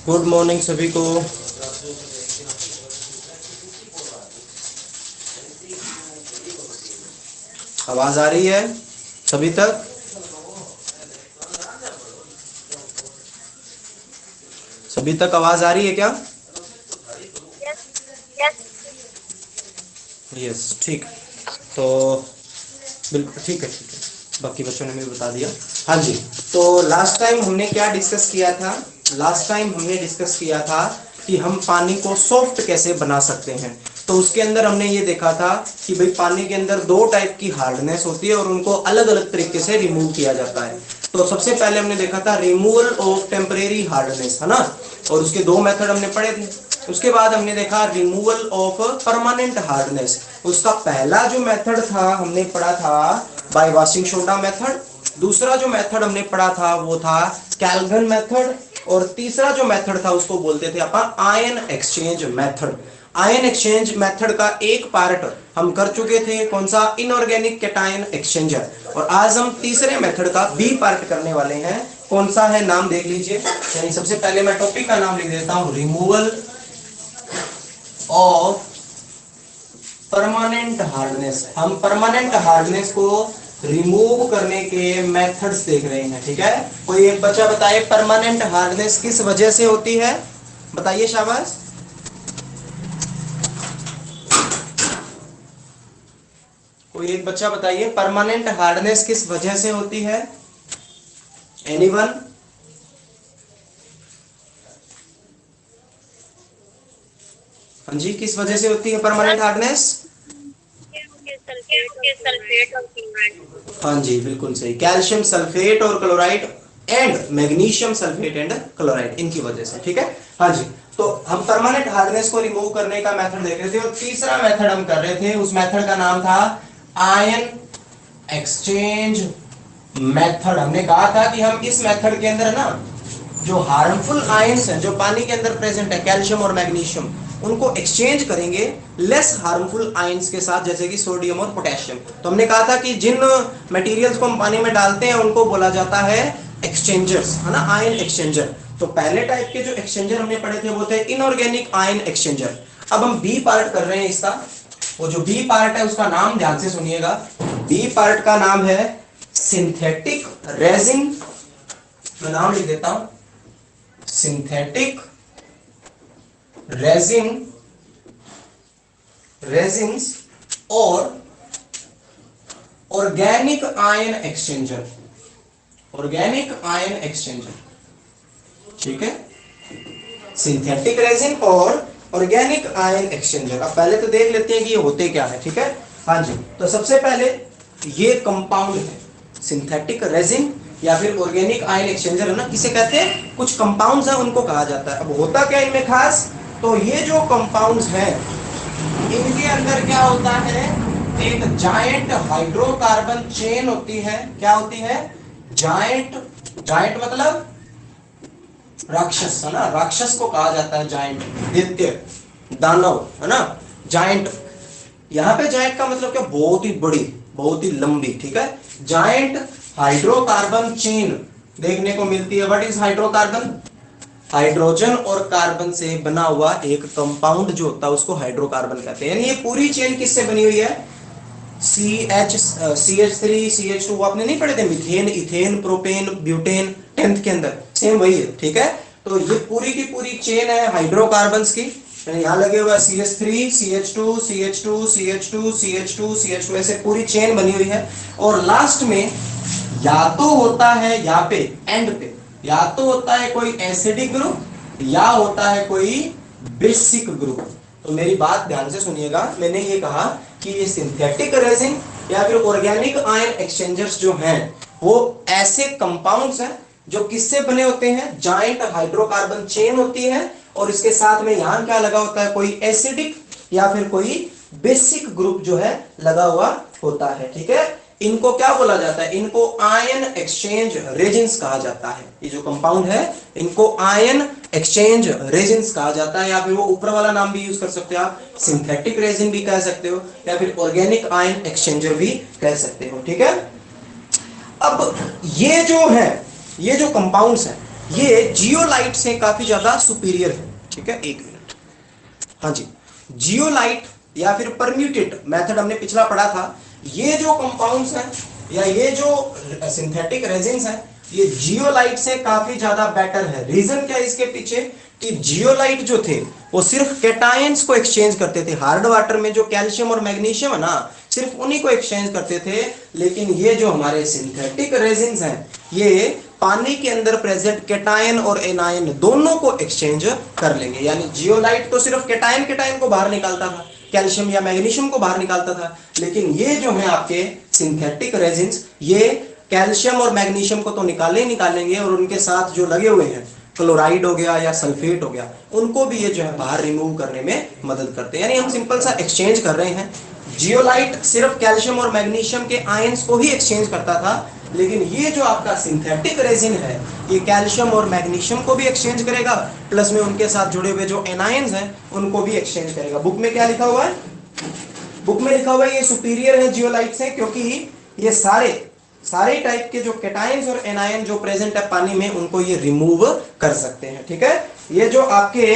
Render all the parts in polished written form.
Good morning सभी को। आवाज आ रही है सभी तक? सभी तक आवाज आ रही है क्या? यस, ठीक। तो बिल्कुल ठीक है, ठीक है। बाकी बच्चों ने भी बता दिया। हाँ जी, तो लास्ट टाइम हमने क्या डिस्कस किया था? लास्ट टाइम हमने डिस्कस किया था कि हम पानी को सॉफ्ट कैसे बना सकते हैं। तो उसके अंदर हमने ये देखा था कि भाई पानी के अंदर दो टाइप की हार्डनेस होती है और उनको अलग अलग तरीके से रिमूव किया जाता है। तो सबसे पहले हमने देखा था रिमूवल ऑफ टेम्परेरी हार्डनेस, है ना, और उसके दो मेथड हमने पढ़े थे। उसके बाद हमने देखा रिमूवल ऑफ परमानेंट हार्डनेस। उसका पहला जो मेथड था हमने पढ़ा था बाय वॉशिंग सोडा मेथड। दूसरा जो मेथड हमने पढ़ा था वो था कैल्विन मेथड, और तीसरा जो मेथड था उसको बोलते थे अपन ion exchange method. Ion exchange method का एक पार्ट हम कर चुके थे, कौन सा? Inorganic cation exchanger. और आज हम तीसरे मेथड का बी पार्ट करने वाले हैं। कौन सा है, नाम देख लीजिए। यानी सबसे पहले मैं टॉपिक का नाम लिख देता हूं, रिमूवल ऑफ परमानेंट हार्डनेस। हम परमानेंट हार्डनेस को रिमूव करने के मेथड्स देख रहे हैं, ठीक है। कोई एक बच्चा बताइए परमानेंट हार्डनेस किस वजह से होती है? बताइए, शाबाश। कोई एक बच्चा बताइए परमानेंट हार्डनेस किस वजह से होती है? एनीवन? हाँ जी, किस वजह से होती है परमानेंट हार्डनेस? हाँ जी, बिल्कुल सही। कैल्शियम सल्फेट और chloride and magnesium sulphate and chloride, इनकी वजह से, ठीक है। हाँ जी, तो हम परमानेंट हार्डनेस को रिमूव करने का मेथड देख रहे थे और तीसरा मेथड हम कर रहे थे। उस मेथड का नाम था आयन एक्सचेंज मेथड। हमने कहा था कि हम इस मेथड के अंदर ना जो हार्मफुल आयंस हैं जो पानी के अंदर प्रेजेंट है, कैल्शियम और मैग्नीशियम, उनको एक्सचेंज करेंगे लेस हार्मफुल आयंस के साथ, जैसे कि सोडियम और पोटेशियम। तो हमने कहा था कि जिन मटेरियल्स को हम पानी में डालते हैं उनको बोला जाता है एक्सचेंजर्स, है ना, आयन एक्सचेंजर। तो पहले टाइप के जो एक्सचेंजर हमने पढ़े थे वो थे इनऑर्गेनिक आयन एक्सचेंजर। अब हम बी पार्ट कर रहे हैं इसका। वो जो बी पार्ट है उसका नाम ध्यान से सुनिएगा। बी पार्ट का नाम है सिंथेटिक रेजिन। मैं नाम लिख देता हूं, सिंथेटिक रेजिन्स और organic ion exchanger. Organic ion exchanger, ठीक है। सिंथेटिक रेजिन और ऑर्गेनिक आयन एक्सचेंजर। अब पहले तो देख लेते हैं कि ये होते क्या है, ठीक है। हाँ जी, तो सबसे पहले ये कंपाउंड है सिंथेटिक रेजिन या फिर ऑर्गेनिक आयन एक्सचेंजर, है ना, किसे कहते हैं? कुछ कंपाउंड्स हैं उनको कहा जाता है। अब होता क्या इनमें खास? तो ये जो कंपाउंड्स हैं इनके अंदर क्या होता है? एक जायंट हाइड्रोकार्बन चेन होती है। क्या होती है? जायंट। जायंट मतलब राक्षस, है ना, राक्षस को कहा जाता है जायंट, दैत्य, दानव, है ना, जायंट। यहां पे जायंट का मतलब क्या? बहुत ही बड़ी, बहुत ही लंबी, ठीक है। जायंट हाइड्रोकार्बन चेन देखने को मिलती है। What is hydrocarbon? हाइड्रोजन और कार्बन से बना हुआ एक कंपाउंड जो होता है उसको हाइड्रोकार्बन कहते हैं। यानी ये पूरी चेन किससे बनी हुई है? CH3 CH2, आपने नहीं पढ़े थे? Methane, ethane, propane, butane 10th के अंदर, सेम वही है, ठीक है। तो ये पूरी की पूरी चेन है हाइड्रोकार्बन्स की। यहाँ लगे हुआ CH3 CH2 CH2 CH2 CH2 CH2, ऐसे पूरी चेन बनी हुई है। और लास्ट में या तो होता है यहाँ पे एंड पे, या तो होता है कोई एसिडिक ग्रुप या होता है कोई बेसिक ग्रुप। तो मेरी बात ध्यान से सुनिएगा। मैंने ये कहा कि ये सिंथेटिक रेजिन या फिर ऑर्गेनिक आयन एक्सचेंजर्स जो हैं वो ऐसे कंपाउंड्स हैं जो किससे बने होते हैं? जायंट हाइड्रोकार्बन चेन होती है और इसके साथ में यहां क्या लगा होता है? कोई एसिडिक या फिर कोई बेसिक ग्रुप जो है लगा हुआ होता है, ठीक है। इनको क्या बोला जाता है? इनको आयन एक्सचेंज रेजिन्स कहा जाता है। ये जो कंपाउंड है इनको आयन एक्सचेंज रेजिन्स कहा जाता है, या फिर वो ऊपर वाला नाम भी यूज कर सकते हो आप, सिंथेटिक रेजिन भी कह सकते हो या फिर ऑर्गेनिक आयन एक्सचेंजर भी कह सकते हो, ठीक है। अब ये जो है ये जो कंपाउंड्स हैं ये जियोलाइट से काफी ज्यादा सुपीरियर है। ठीक है, एक मिनट। हाँ जी, जियोलाइट या फिर परम्यूटेट मेथड हमने पिछला पढ़ा था। ये जो कंपाउंड्स हैं या ये जो सिंथेटिक रेजिन्स हैं ये जियोलाइट से काफी ज्यादा बेटर है। रीजन क्या है इसके पीछे कि जियोलाइट जो थे वो सिर्फ कैटायंस को एक्सचेंज करते थे। हार्ड वाटर में जो कैल्शियम और मैग्नीशियम है ना, सिर्फ उन्हीं को एक्सचेंज करते थे। लेकिन ये जो हमारे सिंथेटिक रेजिन्स हैं ये पानी के अंदर प्रेजेंट कैटायन और एनायन दोनों को एक्सचेंज कर लेंगे। यानी जियोलाइट तो सिर्फ कैटायन कैटायन को बाहर निकालता था, कैल्शियम या मैग्नीशियम को बाहर निकालता था, लेकिन ये जो है आपके सिंथेटिक रेजिन्स ये कैल्शियम और मैग्नीशियम को तो निकाले ही निकालेंगे और उनके साथ जो लगे हुए हैं क्लोराइड हो गया या सल्फेट हो गया उनको भी ये जो है बाहर रिमूव करने में मदद करते हैं। यानी हम सिंपल सा एक्सचेंज कर रहे हैं। जियोलाइट सिर्फ कैल्शियम और मैग्नीशियम के आयंस को ही एक्सचेंज करता था, लेकिन ये जो आपका सिंथेटिक रेजिन है ये कैल्शियम और मैग्नीशियम को भी एक्सचेंज करेगा, प्लस में उनके साथ जुड़े हुए जो एनायंस हैं उनको भी एक्सचेंज करेगा। बुक में क्या लिखा हुआ है? बुक में लिखा हुआ है ये सुपीरियर है जियोलाइट से, क्योंकि ये सारे टाइप के जो कैटायंस और एनायन जो प्रेजेंट है पानी में उनको ये रिमूव कर सकते हैं। ठीक है, ये जो आपके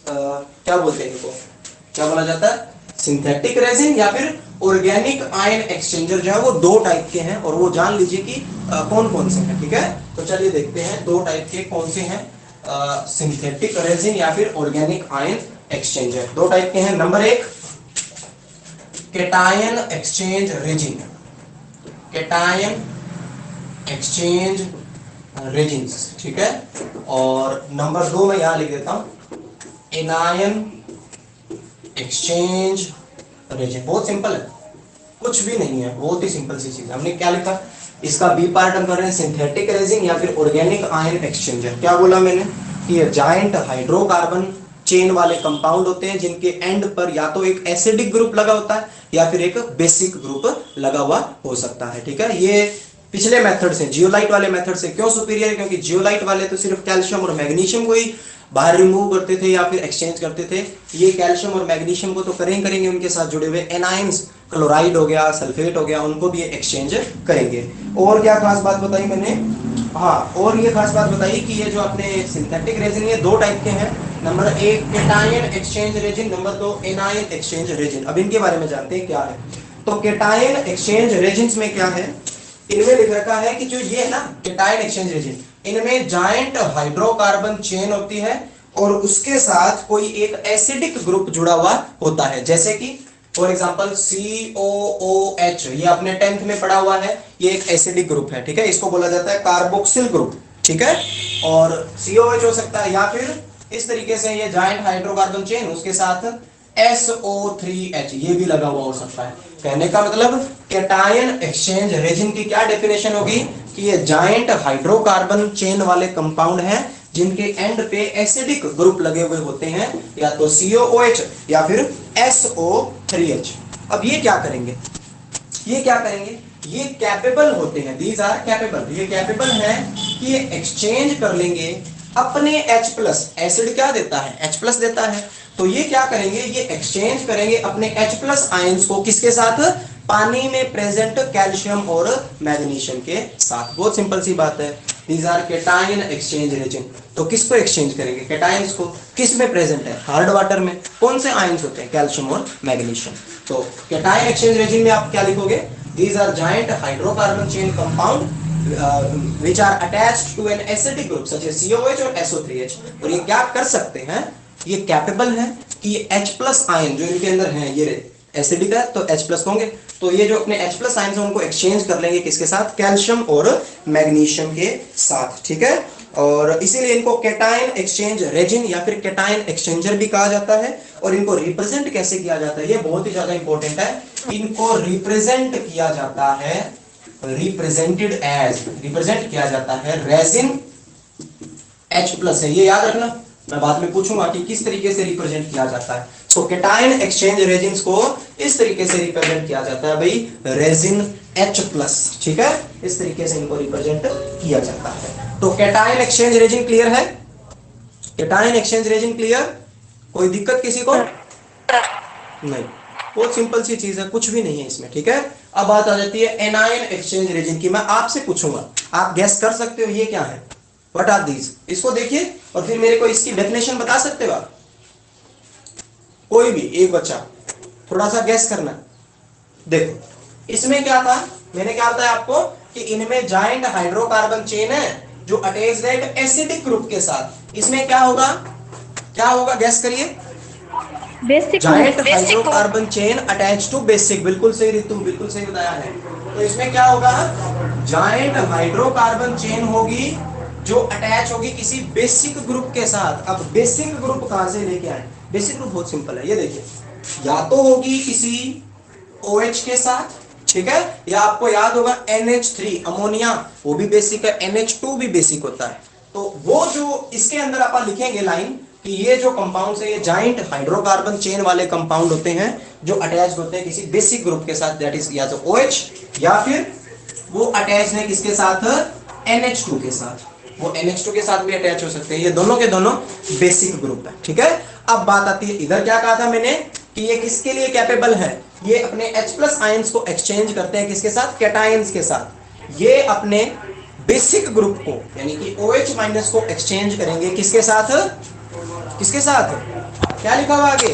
क्या बोलते हैं इनको, क्या बोला जाता है, सिंथेटिक रेजिन या फिर ऑर्गेनिक आयन एक्सचेंजर जो है वो दो टाइप के हैं और वो जान लीजिए कि कौन कौन से हैं। ठीक है, तो चलिए देखते हैं दो टाइप के कौन से हैं सिंथेटिक रेजिन या फिर ऑर्गेनिक आयन एक्सचेंजर। दो टाइप के हैं। नंबर एक cation exchange resin, cation exchange resins. ठीक है, और नंबर दो मैं यहां लिख देता हूं एनायन एक्सचेंज रेजिन। बहुत सिंपल है, कुछ भी नहीं है, बहुत ही सिंपल सी चीज। हमने क्या लिखा, इसका बी पार्ट हम कर रहे हैं सिंथेटिक रेजिन या फिर ऑर्गेनिक आयन एक्सचेंजर। क्या बोला मैंने कि ये जायंट हाइड्रोकार्बन चेन वाले कंपाउंड होते हैं जिनके एंड पर या तो एक एसिडिक ग्रुप लगा होता है या फिर एक बेसिक ग्रुप लगा हुआ हो सकता है। ठीक है, ये पिछले मेथड से, जियोलाइट वाले मेथड से क्यों सुपीरियर है? क्योंकि जियोलाइट वाले तो सिर्फ कैल्शियम और मैग्नीशियम को ही बाहर रिमूव करते थे या फिर एक्सचेंज करते थे। ये कैल्शियम और मैग्नीशियम को तो करेंगे, उनके साथ जुड़े हुए एनायंस, क्लोराइड हो गया, सल्फेट हो गया, उनको भी एक्सचेंज करेंगे। और क्या खास बात बताई मैंने? हाँ, और ये खास बात बताई कि ये जो अपने सिंथेटिक रेजिन ये दो टाइप के हैं। नंबर एक कैटायन एक्सचेंज रेजिन, नंबर दो एनायन एक्सचेंज रेजिन। अब इनके बारे में जानते हैं क्या है। तो कैटायन एक्सचेंज रेजिन्स में क्या है, इनमें लिख रखा है कि जो ये है ना कैटायन एक्सचेंज रेजिन, इनमें जायंट हाइड्रोकार्बन चेन होती है और उसके साथ कोई एक एसिडिक ग्रुप जुड़ा हुआ होता है। जैसे कि फॉर एग्जांपल COOH, ये आपने 10th में पढ़ा हुआ है, ये एक एसिडिक ग्रुप है। ठीक है, इसको बोला जाता है कार्बोक्सिल ग्रुप। ठीक है, और COH हो सकता है या फिर इस तरीके से ये जायंट हाइड्रोकार्बन चेन उसके साथ SO3H ये भी लगा हुआ हो सकता है। कहने का मतलब कैटायन एक्सचेंज रेजिन की क्या डेफिनेशन होगी कि ये जायंट हाइड्रोकार्बन चेन वाले कंपाउंड हैं जिनके एंड पे एसिडिक ग्रुप लगे हुए होते हैं, या तो COOH या फिर SO3H। अब ये क्या करेंगे, ये कैपेबल होते हैं, दीज आर कैपेबल, ये कैपेबल है कि ये एक्सचेंज कर लेंगे अपने H+, एसिड क्या देता है, H+ देता है, तो ये क्या करेंगे, ये एक्सचेंज करेंगे अपने H+ आयंस को किसके साथ, पानी में प्रेजेंट कैल्शियम और मैग्नीशियम के साथ। बहुत सिंपल सी बात है, these are cation exchange resin. तो किसको एक्सचेंज करेंगे, कैटायंस को। किस में प्रेजेंट है, हार्ड वाटर में। कौन से आयंस होते हैं, कैल्शियम और मैग्नीशियम। तो कैटायन एक्सचेंज रेजिन में आप क्या लिखोगे, these are giant hydrocarbon chain compound which are attached to an acidic group such as COH और SO3H। और ये क्या कर सकते हैं, ये कैपेबल है कि ये H+ आयन जो इनके अंदर हैं, ये एसिडिक है तो H+ होंगे, तो ये जो अपने H+ आयन है उनको एक्सचेंज कर लेंगे किसके साथ, कैल्शियम और मैग्नीशियम के साथ। ठीक है, और इसीलिए इनको कैटायन एक्सचेंज रेजिन या फिर कैटायन एक्सचेंजर भी कहा जाता है। और इनको रिप्रेजेंट कैसे किया जाता है, ये बहुत ही ज्यादा इंपॉर्टेंट है। इनको रिप्रेजेंट किया जाता है, रिप्रेजेंट किया जाता है रेजिन H+ है, ये याद रखना, मैं बाद में पूछूंगा कि किस तरीके से रिप्रेजेंट किया जाता है। सो कैटायन एक्सचेंज रेजिन्स को इस तरीके से रिप्रेजेंट किया जाता है भाई, रेजिन H+। ठीक है, इस तरीके से इनको रिप्रेजेंट किया जाता है। तो कैटायन एक्सचेंज रेजिन क्लियर है, कैटायन एक्सचेंज रेजिन क्लियर, कोई दिक्कत किसी को नहीं। बहुत सिंपल सी चीज है, कुछ भी नहीं है इसमें, ठीक है। अब बात आ जाती है एनायन एक्सचेंज रीजन की। मैं आपसे पूछूंगा, आप गैस कर सकते हो ये क्या है, व्हाट आर दीज, इसको देखिए और फिर मेरे को इसकी डेफिनेशन बता सकते हो आप, कोई भी एक बच्चा, थोड़ा सा गैस करना। देखो इसमें क्या था, मैंने क्या बताया आपको कि इनमें जॉइंट हाइड्रोकार्बन चेन है जो अटैच्ड है एक एसिडिक ग्रुप के साथ। इसमें क्या होगा, क्या होगा, गैस करिए। Basic joint hydrocarbon chain attach to basic, बिल्कुल सही रितु, बिल्कुल सही बताया है। तो इसमें क्या होगा, जॉइंट हाइड्रोकार्बन चेन होगी जो अटैच होगी किसी बेसिक ग्रुप के साथ। अब बेसिक ग्रुप कहां से लेके आए, बेसिक ग्रुप बहुत सिंपल है, ये देखिए, या तो होगी किसी OH के साथ, ठीक है, या आपको याद होगा NH3 अमोनिया, वो भी बेसिक है, NH2 भी बेसिक होता है। तो वो जो इसके अंदर अपन लिखेंगे लाइन कि ये जो कंपाउंड है ये जॉइंट हाइड्रोकार्बन चेन वाले कंपाउंड होते हैं जो अटैच्ड होते हैं किसी बेसिक ग्रुप के साथ, दैट इज या तो OH या फिर वो अटैच है किसके साथ, NH2 के साथ, वो NH2 के साथ भी अटैच हो सकते हैं, ये दोनों के दोनों बेसिक ग्रुप है, ठीक है। अब बात आती है, इधर क्या कहा था मैंने कि ये किसके लिए कैपेबल है, ये अपने H+ आयंस को एक्सचेंज करते हैं किसके साथ, कैटायंस के साथ। ये अपने बेसिक ग्रुप को यानी कि OH- को एक्सचेंज करेंगे किसके साथ, किसके साथ, क्या लिखा हुआ आगे,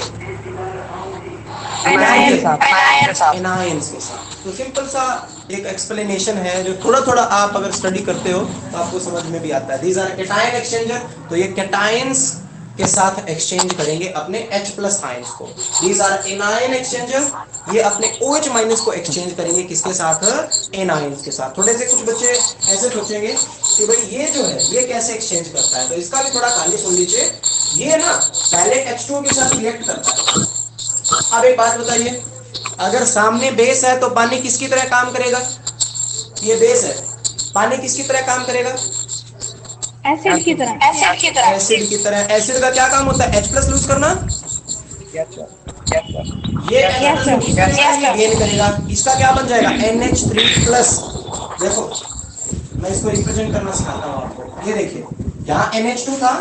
एनायंस के साथ। तो सिंपल सा एक एक्सप्लेनेशन है जो थोड़ा थोड़ा आप अगर स्टडी करते हो तो आपको समझ में भी आता है। दीज आर कैटायन एक्सचेंजर, तो ये कैटायंस के साथ एक्सचेंज करेंगे अपने H+ आयंस को। दीज आर एनायन एक्सचेंजर, ये अपने OH- को एक्सचेंज करेंगे किसके साथ, एनायंस के साथ। थोड़े से कुछ बच्चे ऐसे सोचेंगे कि भाई ये जो है ये कैसे एक्सचेंज करता है, तो इसका भी थोड़ा कहानी सुन लीजिए। ये ना पहले H2 के साथ रिएक्ट करता है। अब एक बात बताइए, अगर सामने बेस है तो पानी किसकी तरह काम करेगा, ये बेस है, पानी किसकी तरह काम करेगा, एसिड की तरह। एसिड की तरह। एसिड का क्या काम होता है, H+ लूज करना, ये यस H+ सर। लूज करेगा, ये गेन करेगा, इसका क्या बन जाएगा, NH3+। देखो मैं इसको रिप्रेजेंट करना सिखाता हूं आपको, ये देखिए यहाँ NH2 था,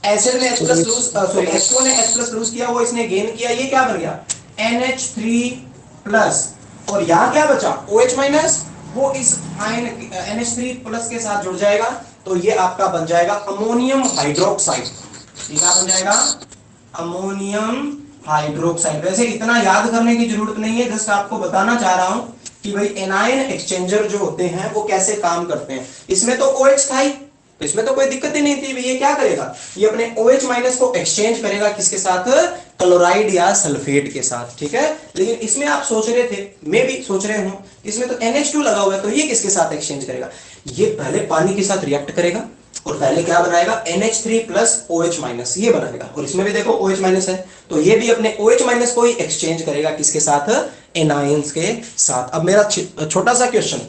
एसिड ने H+ लूज, सॉरी H2 ने H+ लूज किया, वो इसने गेन किया, ये क्या बन गया, NH3+। और यहाँ क्या बचा, OH-, वो इस आयन NH3+ के साथ जुड़ जाएगा, तो ये आपका बन जाएगा अमोनियम हाइड्रोक्साइड। ये क्या बन जाएगा, अमोनियम हाइड्रोक्साइड। वैसे इतना याद करने की जरूरत नहीं है, जस्ट आपको बताना चाह रहा हूं कि भाई एनायन एक्सचेंजर जो होते हैं वो कैसे काम करते हैं। इसमें तो OH था ही, तो इसमें तो कोई दिक्कत ही नहीं थी। ये क्या करेगा, ये अपने OH- को एक्सचेंज करेगा किसके साथ, क्लोराइड या सल्फेट के साथ, ठीक है। लेकिन इसमें आप सोच रहे थे, मैं भी सोच रहे हूं, इसमें तो NH2 लगा हुआ है, तो ये किसके साथ एक्सचेंज करेगा, ये पहले पानी के साथ रिएक्ट करेगा और पहले क्या बनाएगा, NH3+ OH-, ये बनाएगा। और इसमें भी देखो OH- है, तो ये भी अपने OH- को ही एक्सचेंज करेगा किसके साथ, एनायंस के साथ। अब मेरा छोटा सा क्वेश्चन,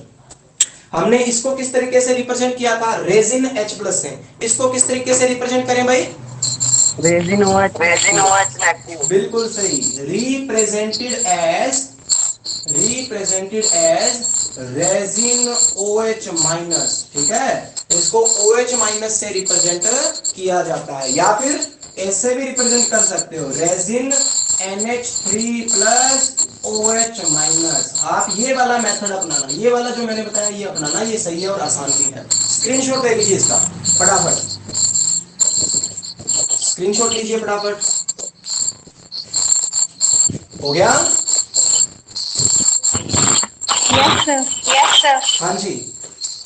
हमने इसको किस तरीके से रिप्रेजेंट किया था, रेजिन H+ से, इसको किस तरीके से रिप्रेजेंट करें भाई, रेजिन OH, बिल्कुल सही, रिप्रेजेंटेड एज रेजिन OH-, ठीक है, इसको OH- से रिप्रेजेंट किया जाता है, या फिर ऐसे भी रिप्रेजेंट कर सकते हो, रेजिन NH3+ OH-। आप ये वाला मेथड अपनाना, ये वाला जो मैंने बताया ये अपनाना, ये सही है और आसान भी है। स्क्रीनशॉट ले लीजिए इसका फटाफट, स्क्रीनशॉट लीजिए फटाफट, हो गया, यस सर। हाँ जी।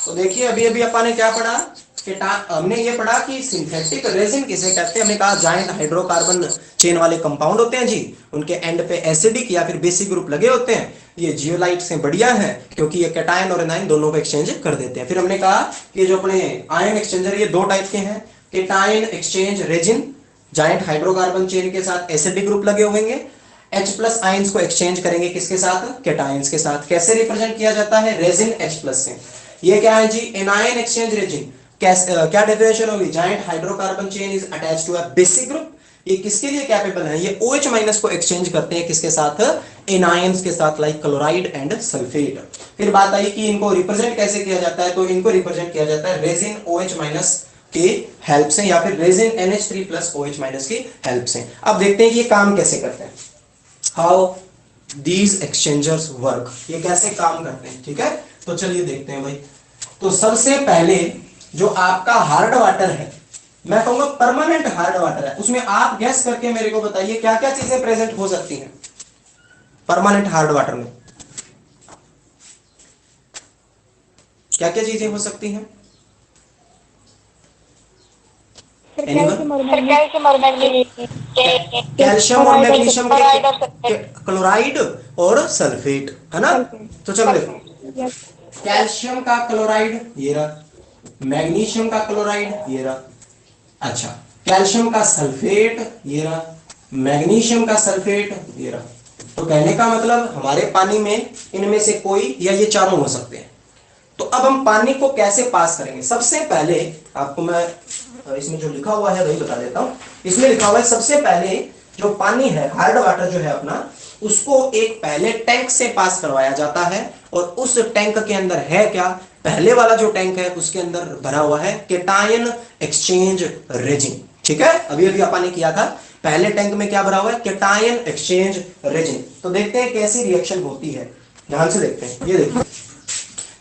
तो देखिए अभी अभी अपन ने क्या पढ़ा कि हमने ये पढ़ा कि सिंथेटिक रेजिन किसे कहते हैं। हमने कहा जॉइंट हाइड्रोकार्बन चेन वाले कंपाउंड होते हैं जी, उनके एंड पे एसिडिक या फिर बेसिक ग्रुप लगे होते हैं। ये जियोलाइट से बढ़िया है क्योंकि ये कैटायन और एनायन दोनों को एक्सचेंज कर देते हैं। फिर हमने कहा कि जो अपने आयन एक्सचेंजर ये दो टाइप के हैं, cation exchange resin, joint hydrocarbon chain के साथ एसिडिक ग्रुप लगे होंगे, H+ आयंस को एक्सचेंज करेंगे किसके साथ, कैटायंस के साथ। कैसे रिप्रेजेंट किया जाता है, रेजिन H+ से। ये क्या है जी, एनायन एक्सचेंज रेजिन। क्या डेफिनेशन होगी, joint hydrocarbon chain is attached to a basic group. ये किसके लिए कैपेबल है, ये OH- को एक्सचेंज करते हैं किसके साथ, एनायंस के साथ, लाइक क्लोराइड एंड सल्फेट। फिर बात आई कि इनको रिप्रेजेंट कैसे किया जाता है, तो इनको रिप्रेजेंट किया जाता है रेजिन OH- के हेल्प से, या फिर रेजिन NH3+ OH- की हेल्प से। अब देखते हैं कि ये काम कैसे करते हैं। हाउ, दीज एक्सचेंजर्स वर्क, ये कैसे काम करते हैं, ठीक है। तो चलिए देखते हैं भाई। तो सबसे पहले जो आपका हार्ड वाटर है, मैं कहूंगा परमानेंट हार्ड वाटर है, उसमें आप गैस करके मेरे को बताइए क्या क्या चीजें प्रेजेंट हो सकती हैं परमानेंट हार्ड वाटर में, क्या क्या चीजें हो सकती हैं। कैल्शियम और मैग्नीशियम कैल्शियम और मैग्नीशियम के और क्लोराइड और सल्फेट, है ना। सल्फेट। तो चलो देखो, यस। कैल्शियम का क्लोराइड ये रहा, मैग्नीशियम का क्लोराइड ये रहा, अच्छा कैल्शियम का सल्फेट ये रहा, मैग्नीशियम का सल्फेट ये रहा। तो कहने का मतलब हमारे पानी में इनमें से कोई या ये चारों हो सकते हैं। तो अब हम पानी को कैसे पास करेंगे, सबसे पहले आपको मैं इसमें जो लिखा हुआ है वही बता देता हूं। इसमें लिखा हुआ है सबसे पहले जो पानी है हार्ड वाटर जो है अपना, उसको एक पहले टैंक से पास करवाया जाता है, और उस टैंक के अंदर है क्या, पहले वाला जो टैंक है उसके अंदर भरा हुआ है केटायन एक्सचेंज रेजिन, ठीक है। अभी अभी अपन ने किया था, पहले टैंक में क्या भरा हुआ है, केटायन एक्सचेंज रेजिन। तो देखते हैं कैसी रिएक्शन होती है, ध्यान से देखते हैं। ये देखिए,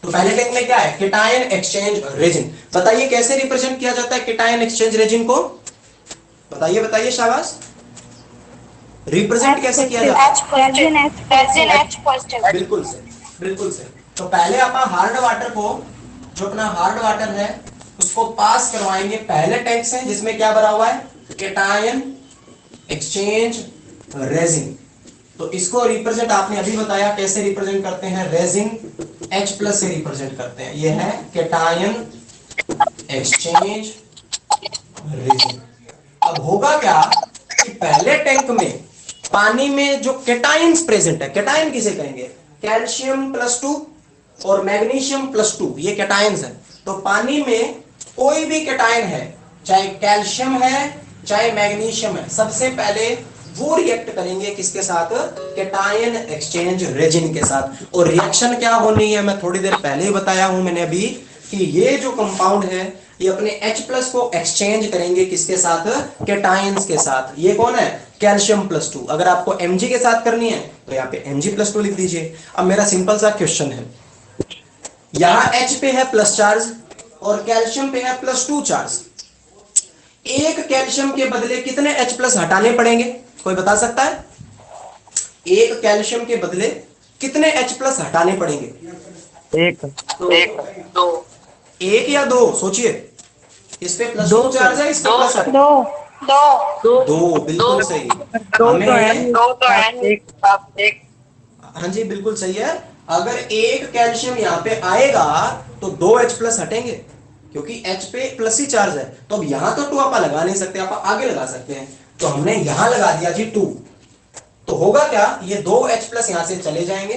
तो पहले टैंक में क्या है, केटायन एक्सचेंज रेजिन। बताइए कैसे रिप्रेजेंट किया जाता है केटायन एक्सचेंज रेजिन को, बताइए बताइए शाबाश, रिप्रेजेंट कैसे किया जाता है। बिल्कुल से, बिल्कुल से। तो पहले अपन हार्ड वाटर को, जो अपना हार्ड वाटर है उसको पास करवाएंगे पहले टैंक से, जिसमें क्या भरा हुआ है, केटायन एक्सचेंज रेजिन। तो इसको रिप्रेजेंट आपने अभी बताया कैसे रिप्रेजेंट करते हैं, रेजिन H प्लस से रिप्रेजेंट करते हैं, ये है केटायन एक्सचेंज रेजिन। अब होगा क्या कि पहले टैंक में पानी में जो केटायंस प्रेजेंट है, केटायन किसे कहेंगे, कैल्शियम +2 और मैग्नीशियम +2, ये केटायंस है। तो पानी में कोई भी केटायन है, चाहे कैल्शियम है चाहे मैग्नीशियम है, सबसे पहले वो रिएक्ट करेंगे किसके साथ, केटायन एक्सचेंज रेजिन के साथ। और रिएक्शन क्या होनी है, मैं थोड़ी देर पहले ही बताया हूं मैंने अभी, कि ये जो कंपाउंड है ये अपने H+ को एक्सचेंज करेंगे किसके साथ, केटायंस के साथ। ये कौन है, कैल्शियम +2। अगर आपको Mg के साथ करनी है तो यहाँ पे Mg+2 लिख दीजिए। अब मेरा सिंपल सा क्वेश्चन है, यहां H पे है प्लस चार्ज और कैल्शियम पे है +2 चार्ज, एक कैल्शियम के बदले कितने H+ हटाने पड़ेंगे, कोई बता सकता है, एक कैल्शियम के बदले कितने H+ हटाने पड़ेंगे, एक एक या दो, सोचिए। इस पे +2 चार्ज है, इस पे प्लस है दो। दो, बिल्कुल सही। दो तो है, एक हाँ जी बिल्कुल सही है। अगर एक कैल्शियम यहाँ पे आएगा तो 2 H+ हटेंगे, क्योंकि H पे प्लस ही चार्ज है। तो अब यहाँ तो 2 आप लगा नहीं सकते, आप आगे लगा सकते हैं, तो हमने यहां लगा दिया जी 2। तो होगा क्या, ये 2 H+ यहां से चले जाएंगे,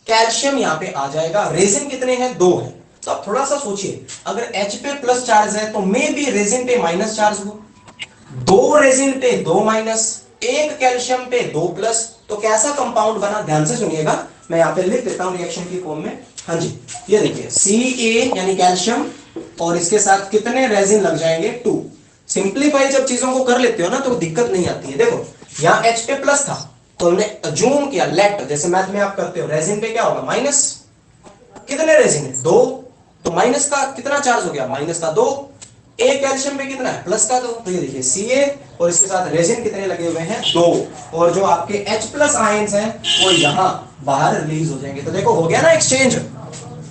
कैल्शियम यहाँ पे आ जाएगा, रेजिन कितने हैं, 2 है। तो आप थोड़ा सा सोचिए, अगर H पे प्लस चार्ज है तो मे भी रेजिन पे माइनस चार्ज हो, 2 रेजिन पे 2 माइनस, एक कैल्शियम पे 2 प्लस, तो कैसा कंपाउंड बना, ध्यान से सुनिएगा, मैं यहाँ पे लिख देता हूं रिएक्शन की फॉर्म में। हाँ जी, ये देखिए Ca यानी कैल्शियम, और इसके साथ कितने रेजिन लग जाएंगे, 2। सिंप्लीफाई जब चीजों को कर लेते हो ना तो दिक्कत नहीं आती है। देखो यहाँ H पे प्लस था तो हमने अज्यूम किया, लेट, जैसे मैथ में आप करते हो, रेजिन पे क्या होगा, माइनस, कितने रेजिन है, 2, तो माइनस का कितना चार्ज हो गया, -2। एक कैल्शियम पे कितना है, +2। तो ये देखिए Ca और इसके साथ रेजिन कितने लगे हुए हैं, 2, और जो आपके H+ आयंस हैं वो यहां बाहर रिलीज हो जाएंगे। तो देखो हो गया ना एक्सचेंज,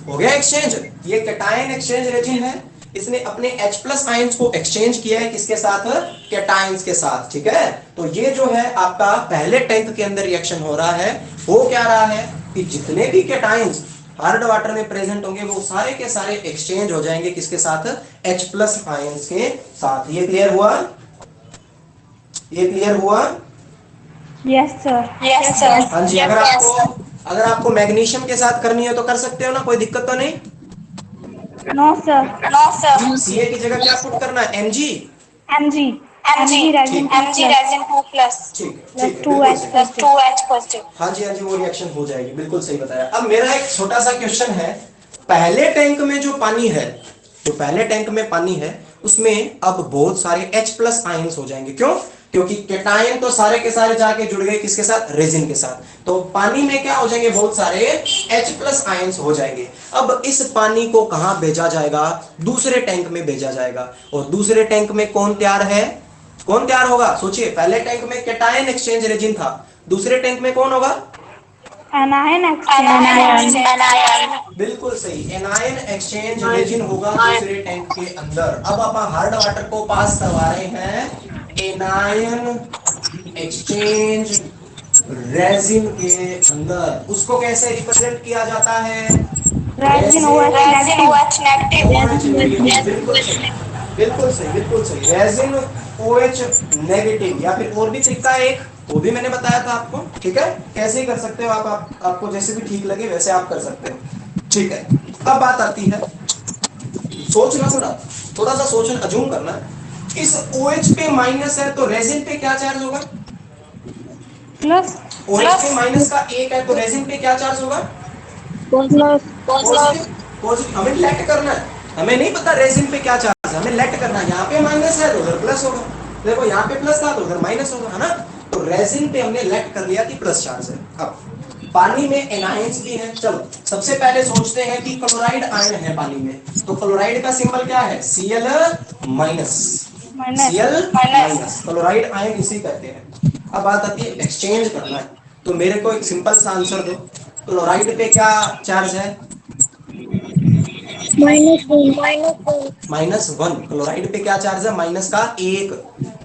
हो गया एक्सचेंज। ये केटायन एक्सचेंज रेजिन है, इसने अपने H+ आयंस को एक्सचेंज किया है किसके साथ, केटायंस के साथ, ठीक है। तो ये जो है आपका पहले टैंक के अंदर रिएक्शन हो रहा है, हो क्या रहा है कि जितने भी केटायंस हार्ड वाटर में प्रेजेंट होंगे वो सारे के सारे एक्सचेंज हो जाएंगे किसके साथ, H+ आयंस के साथ। ये क्लियर हुआ, ये क्लियर हुआ। Yes sir. हाँ जी, अगर आपको मैग्नीशियम के साथ करनी है तो कर सकते हो ना, कोई दिक्कत तो नहीं। No sir. Ca की जगह क्या पुट करना है, Mg, Mg रेजिन ठीक प्लस ठीक 2H+. हाँ जी हाँ जी, वो रिएक्शन हो जाएगी, बिल्कुल सही बताया। अब मेरा एक छोटा सा क्वेश्चन है, पहले टैंक में जो पानी है, जो पहले टैंक में पानी है उसमें अब बहुत सारे H+ आयंस हो जाएंगे, क्यों, क्योंकि केटायन तो सारे के सारे जाके जुड़ गए किसके साथ, रेजिन के साथ। तो पानी में क्या हो जाएंगे, बहुत सारे H+ आयंस हो जाएंगे। अब इस पानी को कहां भेजा जाएगा, दूसरे टैंक में भेजा जाएगा। और दूसरे टैंक में कौन तैयार है, कौन तैयार होगा, सोचिए। पहले टैंक में केटायन एक्सचेंज रेजिन था, दूसरे टैंक में कौन होगा, Anion exchange. बिल्कुल सही, एनायन एक्सचेंज रेजिन होगा दूसरे टैंक के अंदर। अब आप हार्ड वाटर को पास करवा रहे हैं एनायन एक्सचेंज रेजिन के अंदर। उसको कैसे रिप्रेजेंट किया जाता है, Resin OH negative. बिल्कुल सही, बिल्कुल सही, बिल्कुल सही, रेजिन OH नेगेटिव। या फिर और भी तरीका है एक, वो भी मैंने बताया था आपको, ठीक है। कैसे ही कर सकते हो आप आपको जैसे भी ठीक लगे वैसे आप कर सकते हो, ठीक है। अब बात आती है, सोचना थोड़ा सा सोचना, अजूम करना। इस OH पे माइनस है तो रेजिन पे क्या चार्ज होगा, Plus. OH पे माइनस का एक है तो रेजिन पे क्या चार्ज होगा, Plus. पॉजिटिव। पॉजिटिव हमें लेट करना है, हमें नहीं पता रेजिन पे क्या चार्ज है, हमें लेट करना है। यहाँ पे माइनस है तो उधर प्लस होगा, देखो यहाँ पे प्लस था तो उधर माइनस होगा, है ना। तो रेजिन पे हमने लेट कर लिया कि प्लस चार्ज है। अब पानी में एनायंस भी हैं। चलो सबसे पहले सोचते हैं कि क्लोराइड आयन है पानी में, तो क्लोराइड का सिंबल क्या है, Cl minus, Cl minus, chloride ion इसी कहते हैं। अब बात आती है एक्सचेंज करना है, तो मेरे को एक सिंपल सा आंसर दो, क्लोराइड पे क्या चार्ज है, -1। क्लोराइड पे क्या चार्ज है, माइनस का 1।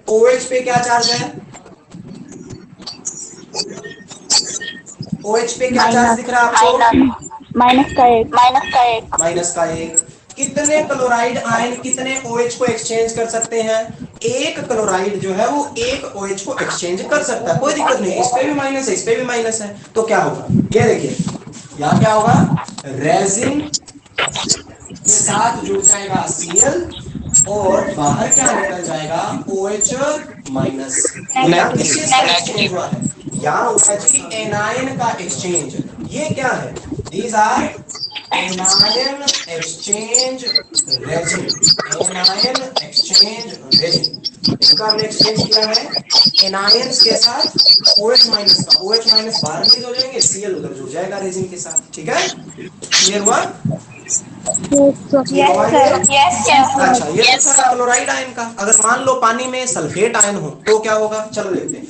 OH पे क्या चार्ज है, OH पे क्या चार्ज दिख रहा है आपको, -1। कितने क्लोराइड आयन कितने OH को एक्सचेंज कर सकते हैं, एक क्लोराइड जो है वो एक OH को एक्सचेंज कर सकता है, कोई दिक्कत नहीं। इस पे भी माइनस है, इस पे भी माइनस है, तो क्या होगा, ये देखिए यहाँ क्या होगा, रेजिन के साथ जुड़ जाएगा Cl और बाहर क्या निकल जाएगा, OH माइनस। यहाँ किस चीज का एक्सचेंज हुआ है, यहाँ हुआ है जी एनायन का एक्सचेंज। ये क्या है, these are anion exchange resin, anion exchange resin. इनका हमने एक्सचेंज किया है एनायंस के साथ OH माइनस का, OH माइनस बाहर रिलीज हो जाएंगे, Cl उधर जुड़ जाएगा रेजिन के साथ, ठीक है। क्लियर हुआ, Yes, sir. अच्छा ये तो सर क्लोराइड आयन का। अगर मान लो पानी में सल्फेट आयन हो तो क्या होगा, चलो लेते हैं।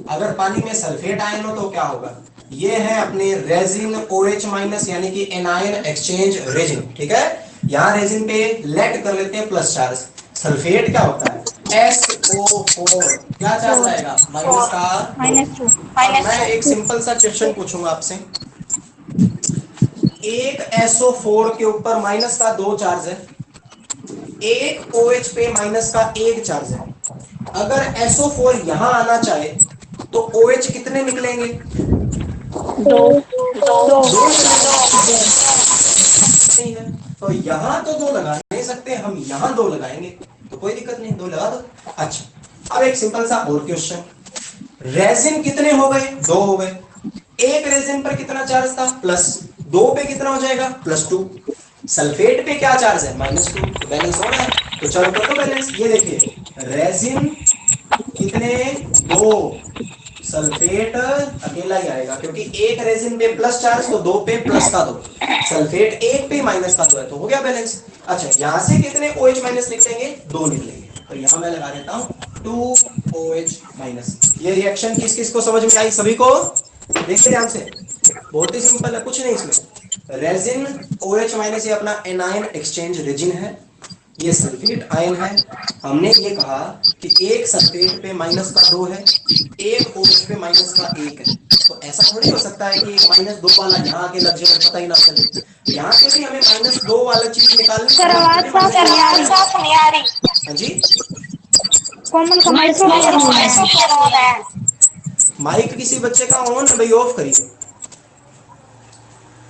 अगर पानी में सल्फेट आयन हो तो क्या होगा, ये है अपने रेजिन OH माइनस यानी कि एनायन एक्सचेंज रेजिन, ठीक है। यहाँ रेजिन पे लेट कर लेते हैं प्लस चार्ज। सल्फेट क्या होता है, SO4, क्या चार्ज आएगा, माइनस का -2। मैं एक सिंपल सा क्वेश्चन पूछूंगा आपसे, एक SO4 के ऊपर माइनस का 2 चार्ज है, एक OH पे माइनस का 1 चार्ज है। अगर SO4 यहां आना चाहे तो OH कितने निकलेंगे, दो. नहीं है तो यहां तो 2 लगा नहीं सकते, हम यहां 2 लगाएंगे, तो कोई दिक्कत नहीं, 2 लगा दो। अच्छा अब एक सिंपल सा और क्वेश्चन, रेजिन कितने हो गए, 2 हो गए। एक रेजिन पर कितना चार्ज था, +2 पे कितना हो जाएगा, +2। सल्फेट पे क्या चार्ज है, -2, तो बैलेंस हो रहा है। तो चलो कर दो बैलेंस, ये देखिए रेजिन कितने, 2, सल्फेट अकेला ही आएगा क्योंकि एक रेजिन पे प्लस चार्ज तो 2 पे प्लस का 2, सल्फेट 1 पे माइनस का 2 है, तो हो गया बैलेंस। अच्छा यहां से कितने OH माइनस निकलेंगे, 2 निकलेंगे, तो यहां मैं लगा देता हूं 2OH माइनस। ये रिएक्शन किस किस को समझ में आई, सभी को, देखिए ध्यान से, बहुत ही सिंपल है, कुछ नहीं इसमें। रेजिन OH माइनस ये अपना एनायन एक्सचेंज रेजिन है, ये सल्फेट आयन है। हमने ये कहा कि एक सल्फेट पे माइनस का 2 है, एक OH पे माइनस का 1 है, तो ऐसा थोड़ी हो सकता है कि एक -2 वाला यहाँ आके लग जाए पता ही ना चले। यहाँ से भी हमें -2 वाला चीज निकालनी सर आवाज साफ नहीं आ रही. हाँ जी, कोमल का माइक्रोफोन हो रहा है. माइक किसी बच्चे का ऑन है भाई, ऑफ करिए,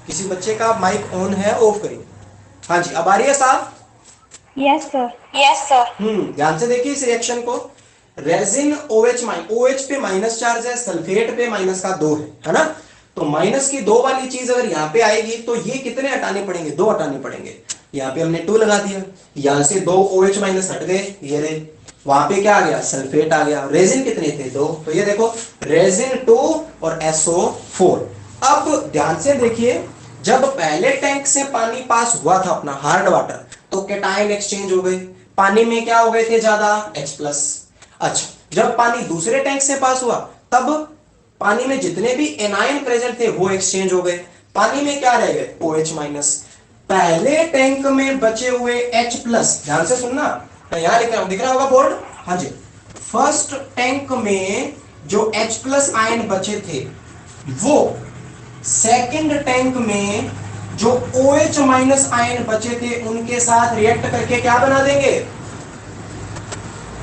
किसी बच्चे का माइक ऑन है, ऑफ करिए। हाँ जी अब आ रही है साफ, Yes, sir. ध्यान से देखिए इस रिएक्शन को। रेजिन OH पे माइनस चार्ज है, सल्फेट पे माइनस का 2 है ना। तो माइनस की 2 वाली चीज अगर यहाँ पे आएगी तो ये कितने हटाने पड़ेंगे, 2 हटाने पड़ेंगे। यहाँ पे हमने 2 लगा दिया, यहाँ से 2 OH माइनस हट गए, ये रहे, वहां पे क्या आ गया, सल्फेट आ गया। रेजिन कितने थे, 2, तो ये देखो रेजिन 2 और SO4। अब ध्यान से देखिए, जब पहले टैंक से पानी पास हुआ था अपना हार्ड वाटर, तो कैटायन एक्सचेंज हो गए, पानी में क्या हो गए थे ज्यादा, H+। अच्छा, जब पानी दूसरे टैंक से पास हुआ, तब पानी में जितने भी एनायन प्रेजेंट थे वो एक्सचेंज हो गए, पानी में क्या रह गए, OH-। पहले टैंक में बचे हुए H+, ध्यान से सुनना, मैं यहां लिख रहा हूं, दिख रहा होगा बोर्ड, हाँ जी। फर्स्ट टैंक में जो H+ आयन बचे थे, वो सेकंड टैंक में जो OH- आयन बचे थे उनके साथ रिएक्ट करके क्या बना देंगे,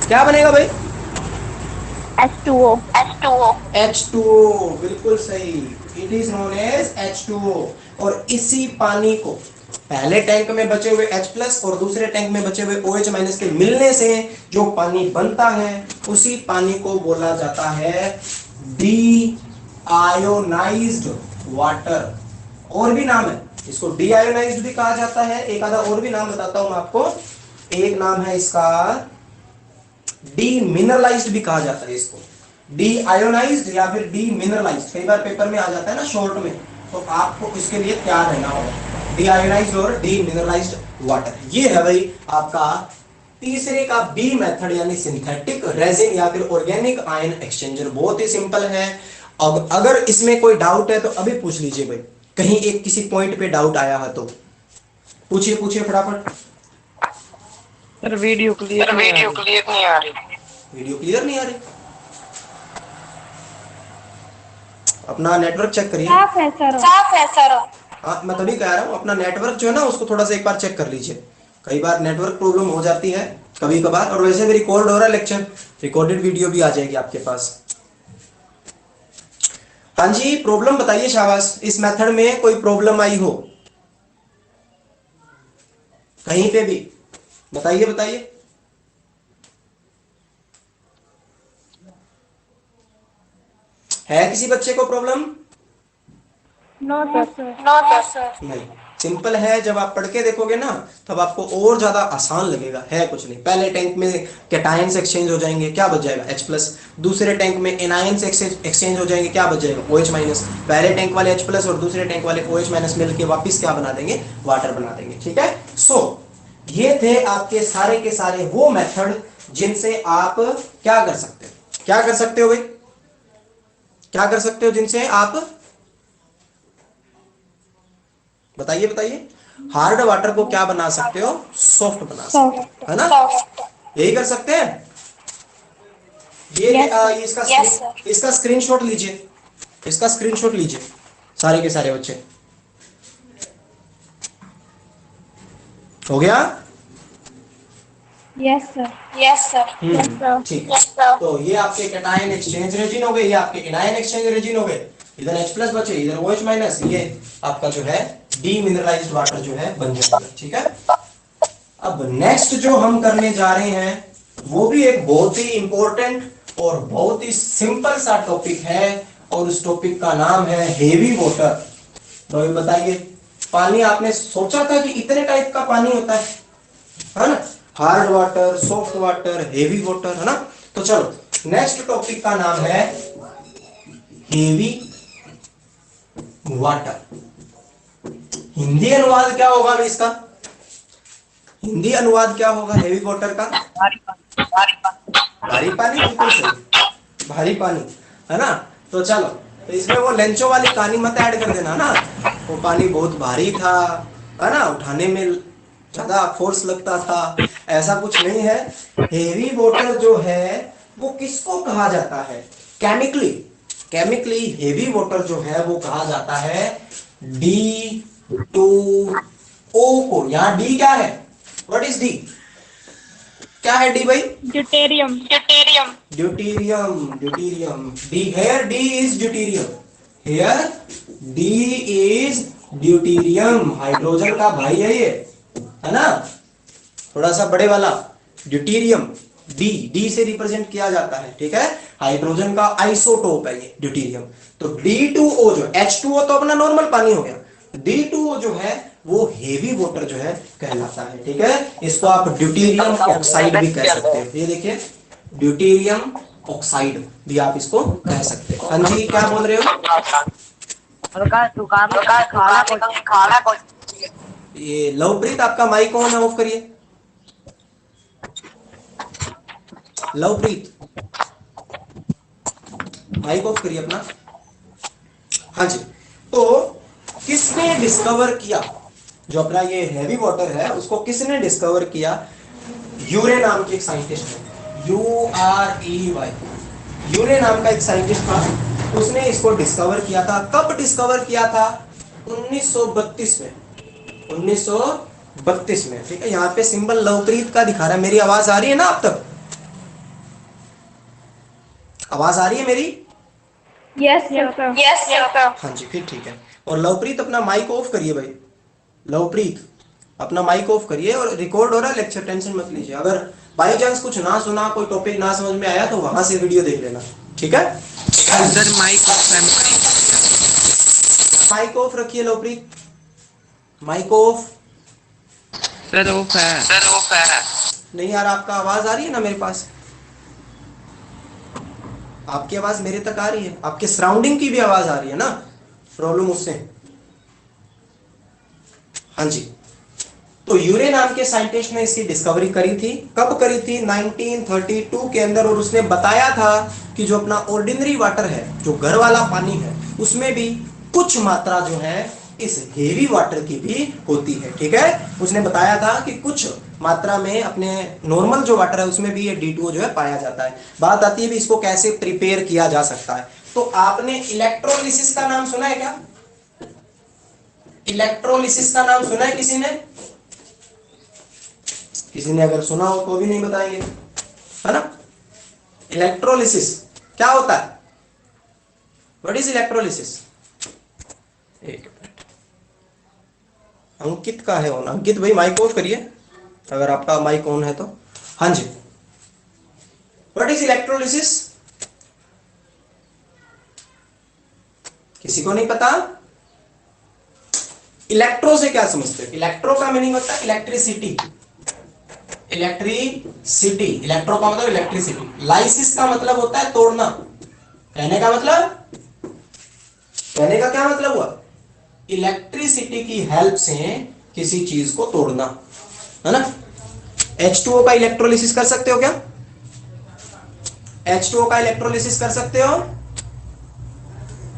क्या बनेगा भाई, H2O। H2O, बिल्कुल सही, it is known as H2O। और इसी पानी को पहले टैंक में बचे हुए H+ और दूसरे टैंक में बचे हुए OH- के मिलने से जो पानी बनता है, उसी पानी को बोला जाता है डी आयोनाइज्ड वाटर। और भी नाम है इसको, डी आयोनाइज्ड भी कहा जाता है, एक आधा और भी नाम बताता हूं मैं आपको। एक नाम है इसका डी मिनरलाइज्ड भी कहा जाता है इसको, डी आयोनाइज्ड या फिर डी मिनरलाइज्ड, कई बार पेपर में आ जाता है ना शॉर्ट में, तो आपको इसके लिए तैयार रहना होगा, डी आयोनाइज्ड और डी मिनरलाइज्ड वाटर। ये है भाई आपका तीसरे का बी मेथड, यानी सिंथेटिक रेजिन या फिर ऑर्गेनिक आयन एक्सचेंजर। बहुत ही सिंपल है। अब अगर इसमें कोई डाउट है तो अभी पूछ लीजिए भाई, कहीं एक किसी पॉइंट पे डाउट आया है तो पूछिए, पूछिए फटाफट। सर वीडियो क्लियर नहीं आ रही। वीडियो क्लियर नहीं आ रही, अपना नेटवर्क चेक करिए। साफ है सर। हाँ, मैं तभी कह रहा हूँ अपना नेटवर्क जो है ना उसको थोड़ा सा एक बार चेक कर लीजिए, कई बार नेटवर्क प्रॉब्लम हो जाती है कभी कभार। और वैसे भी रिकॉर्ड हो रहा है लेक्चर, रिकॉर्डेड वीडियो भी आ जाएगी आपके पास। हाँ जी, प्रॉब्लम बताइए शाबाश, इस मेथड में कोई प्रॉब्लम आई हो कहीं पे भी, बताइए बताइए। है किसी बच्चे को प्रॉब्लम? No sir. नहीं, सिंपल है। जब आप पढ़ के देखोगे ना तब आपको और ज्यादा आसान लगेगा, है कुछ नहीं। पहले टैंक में कैटायंस एक्सचेंज हो जाएंगे, क्या बच जाएगा, H+। दूसरे टैंक में एनायंस एक्सचेंज हो जाएंगे, क्या बच जाएगा, OH-। पहले टैंक वाले H+ और दूसरे टैंक वाले OH- मिलकर वापस क्या बना देंगे, वाटर बना देंगे, ठीक है। सो ये थे आपके सारे के सारे वो मेथड जिनसे आप क्या कर सकते हो, क्या कर सकते हो भाई, क्या कर सकते हो जिनसे आप, बताइए बताइए। हार्ड वाटर को क्या बना सकते हो, सॉफ्ट बना सकते हो, है ना, यही कर सकते हैं। ये इसका स्क्रीनशॉट लीजिए, इसका स्क्रीनशॉट लीजिए सारे के सारे बच्चे। हो गया? Yes sir. ठीक है। तो ये आपके कैटायन एक्सचेंज रेजिन हो गए, ये आपके एनायन एक्सचेंज रेजिन हो गए, इधर H+ बचे, इधर OH-, ये आपका जो है डी मिनरलाइज्ड वाटर जो है बन जाएगा, ठीक है। अब नेक्स्ट जो हम करने जा रहे हैं वो भी एक बहुत ही इंपॉर्टेंट और बहुत ही सिंपल सा टॉपिक है, और उस टॉपिक का नाम है हेवी वाटर। तो बताइए, पानी आपने सोचा था कि इतने टाइप का पानी होता है ना, hard water, soft water, heavy water, है ना। तो चलो नेक्स्ट टॉपिक का नाम है हेवी वाटर। हिंदी अनुवाद क्या होगा अभी इसका, हिंदी अनुवाद क्या होगा हेवी वाटर का, भारी पानी, बिल्कुल सही, भारी पानी, है ना। तो चलो, तो इसमें वो लेंचो वाली कहानी मत ऐड कर देना ना, वो पानी बहुत भारी था, है ना, उठाने में ज्यादा फोर्स लगता था, ऐसा कुछ नहीं है। हेवी वाटर जो है वो किसको कहा जाता है, केमिकली, केमिकली हेवी वाटर जो है वो कहा जाता है D2O को। यहां डी क्या है, व्हाट इज डी, क्या है डी भाई, deuterium. Deuterium, deuterium, D here, D is deuterium, here D is deuterium, hydrogen का भाई है ये, है ना, थोड़ा सा बड़े वाला, ड्यूटीरियम, डी, डी से रिप्रेजेंट किया जाता है, ठीक है, हाइड्रोजन का आइसोटोप है ये ड्यूटीरियम। तो D2O जो H2O तो अपना नॉर्मल पानी हो गया, D2O जो है वो हेवी वाटर जो है कहलाता है। ठीक है, इसको आप ड्यूटेरियम ऑक्साइड भी कह सकते हो। ये देखिए ड्यूटेरियम ऑक्साइड भी आप इसको कह सकते हो। हाँ जी, क्या बोल रहे हो? ये लवप्रीत, आपका माइक ऑन है, ऑफ करिए। लवप्रीत, माइक ऑफ करिए अपना। हाँ जी, तो किसने डिस्कवर किया जो अपना ये हैवी वाटर है, उसको किसने डिस्कवर किया? यूरे नाम के एक साइंटिस्ट है, UREY, यूरे नाम का एक साइंटिस्ट था, उसने इसको डिस्कवर किया था। कब डिस्कवर किया था? 1932 में, 1932 में। ठीक है, यहाँ पे सिंबल लवप्रीत का दिखा रहा है। मेरी आवाज आ रही है ना आप तक? आवाज आ रही है मेरी? Yes sir. हाँ जी, फिर ठीक है। और लवप्रीत अपना माइक ऑफ करिए भाई, लवप्रीत अपना माइक ऑफ करिए। और रिकॉर्ड हो रहा है लेक्चर, टेंशन मत लीजिए। अगर बाई चांस कुछ ना सुना, कोई टॉपिक ना समझ में आया तो वहां से वीडियो देख लेना। ठीक है, सर माइक माइक ऑफ रखिए Lovepreet, mike off. Sir off है। नहीं यार, आपका आवाज आ रही है ना मेरे पास? आपकी आवाज मेरे तक आ रही है, आपके सराउंडिंग की भी आवाज आ रही है ना? प्रॉब्लम उससे। हाँ जी, तो यूरे नाम के साइंटिस्ट ने इसकी डिस्कवरी करी थी। कब करी थी? 1932 के अंदर। और उसने बताया था कि जो अपना ऑर्डिनरी वाटर है, जो घर वाला पानी है, उसमें भी कुछ मात्रा जो है इस हेवी वाटर की भी होती है। ठीक है, उसने बताया था कि कुछ मात्रा में अपने नॉर्मल जो वाटर है उसमें भी ये D2O जो है पाया जाता है। बात आती है भी इसको कैसे प्रिपेयर किया जा सकता है। तो आपने इलेक्ट्रोलिसिस का नाम सुना है क्या? इलेक्ट्रोलिसिस का नाम सुना है किसी ने? किसी ने अगर सुना हो तो भी नहीं बताएंगे, है ना? इलेक्ट्रोलिसिस क्या होता है? What is electrolysis? एक मिनट, अंकित का है ऑन। अंकित भाई माइक ऑफ करिए अगर आपका माइक ऑन है तो। हाँ जी, व्हाट इज इलेक्ट्रोलिसिस? किसी को नहीं पता? इलेक्ट्रो से क्या समझते हो? इलेक्ट्रो का मीनिंग होता है इलेक्ट्रिसिटी, इलेक्ट्रिसिटी। इलेक्ट्रो का मतलब इलेक्ट्रिसिटी। लाइसिस का मतलब होता है तोड़ना। कहने का मतलब, कहने का क्या मतलब हुआ? इलेक्ट्रिसिटी की हेल्प से किसी चीज को तोड़ना, है ना? H2O का इलेक्ट्रोलिसिस कर सकते हो क्या? H2O का इलेक्ट्रोलिसिस कर सकते हो?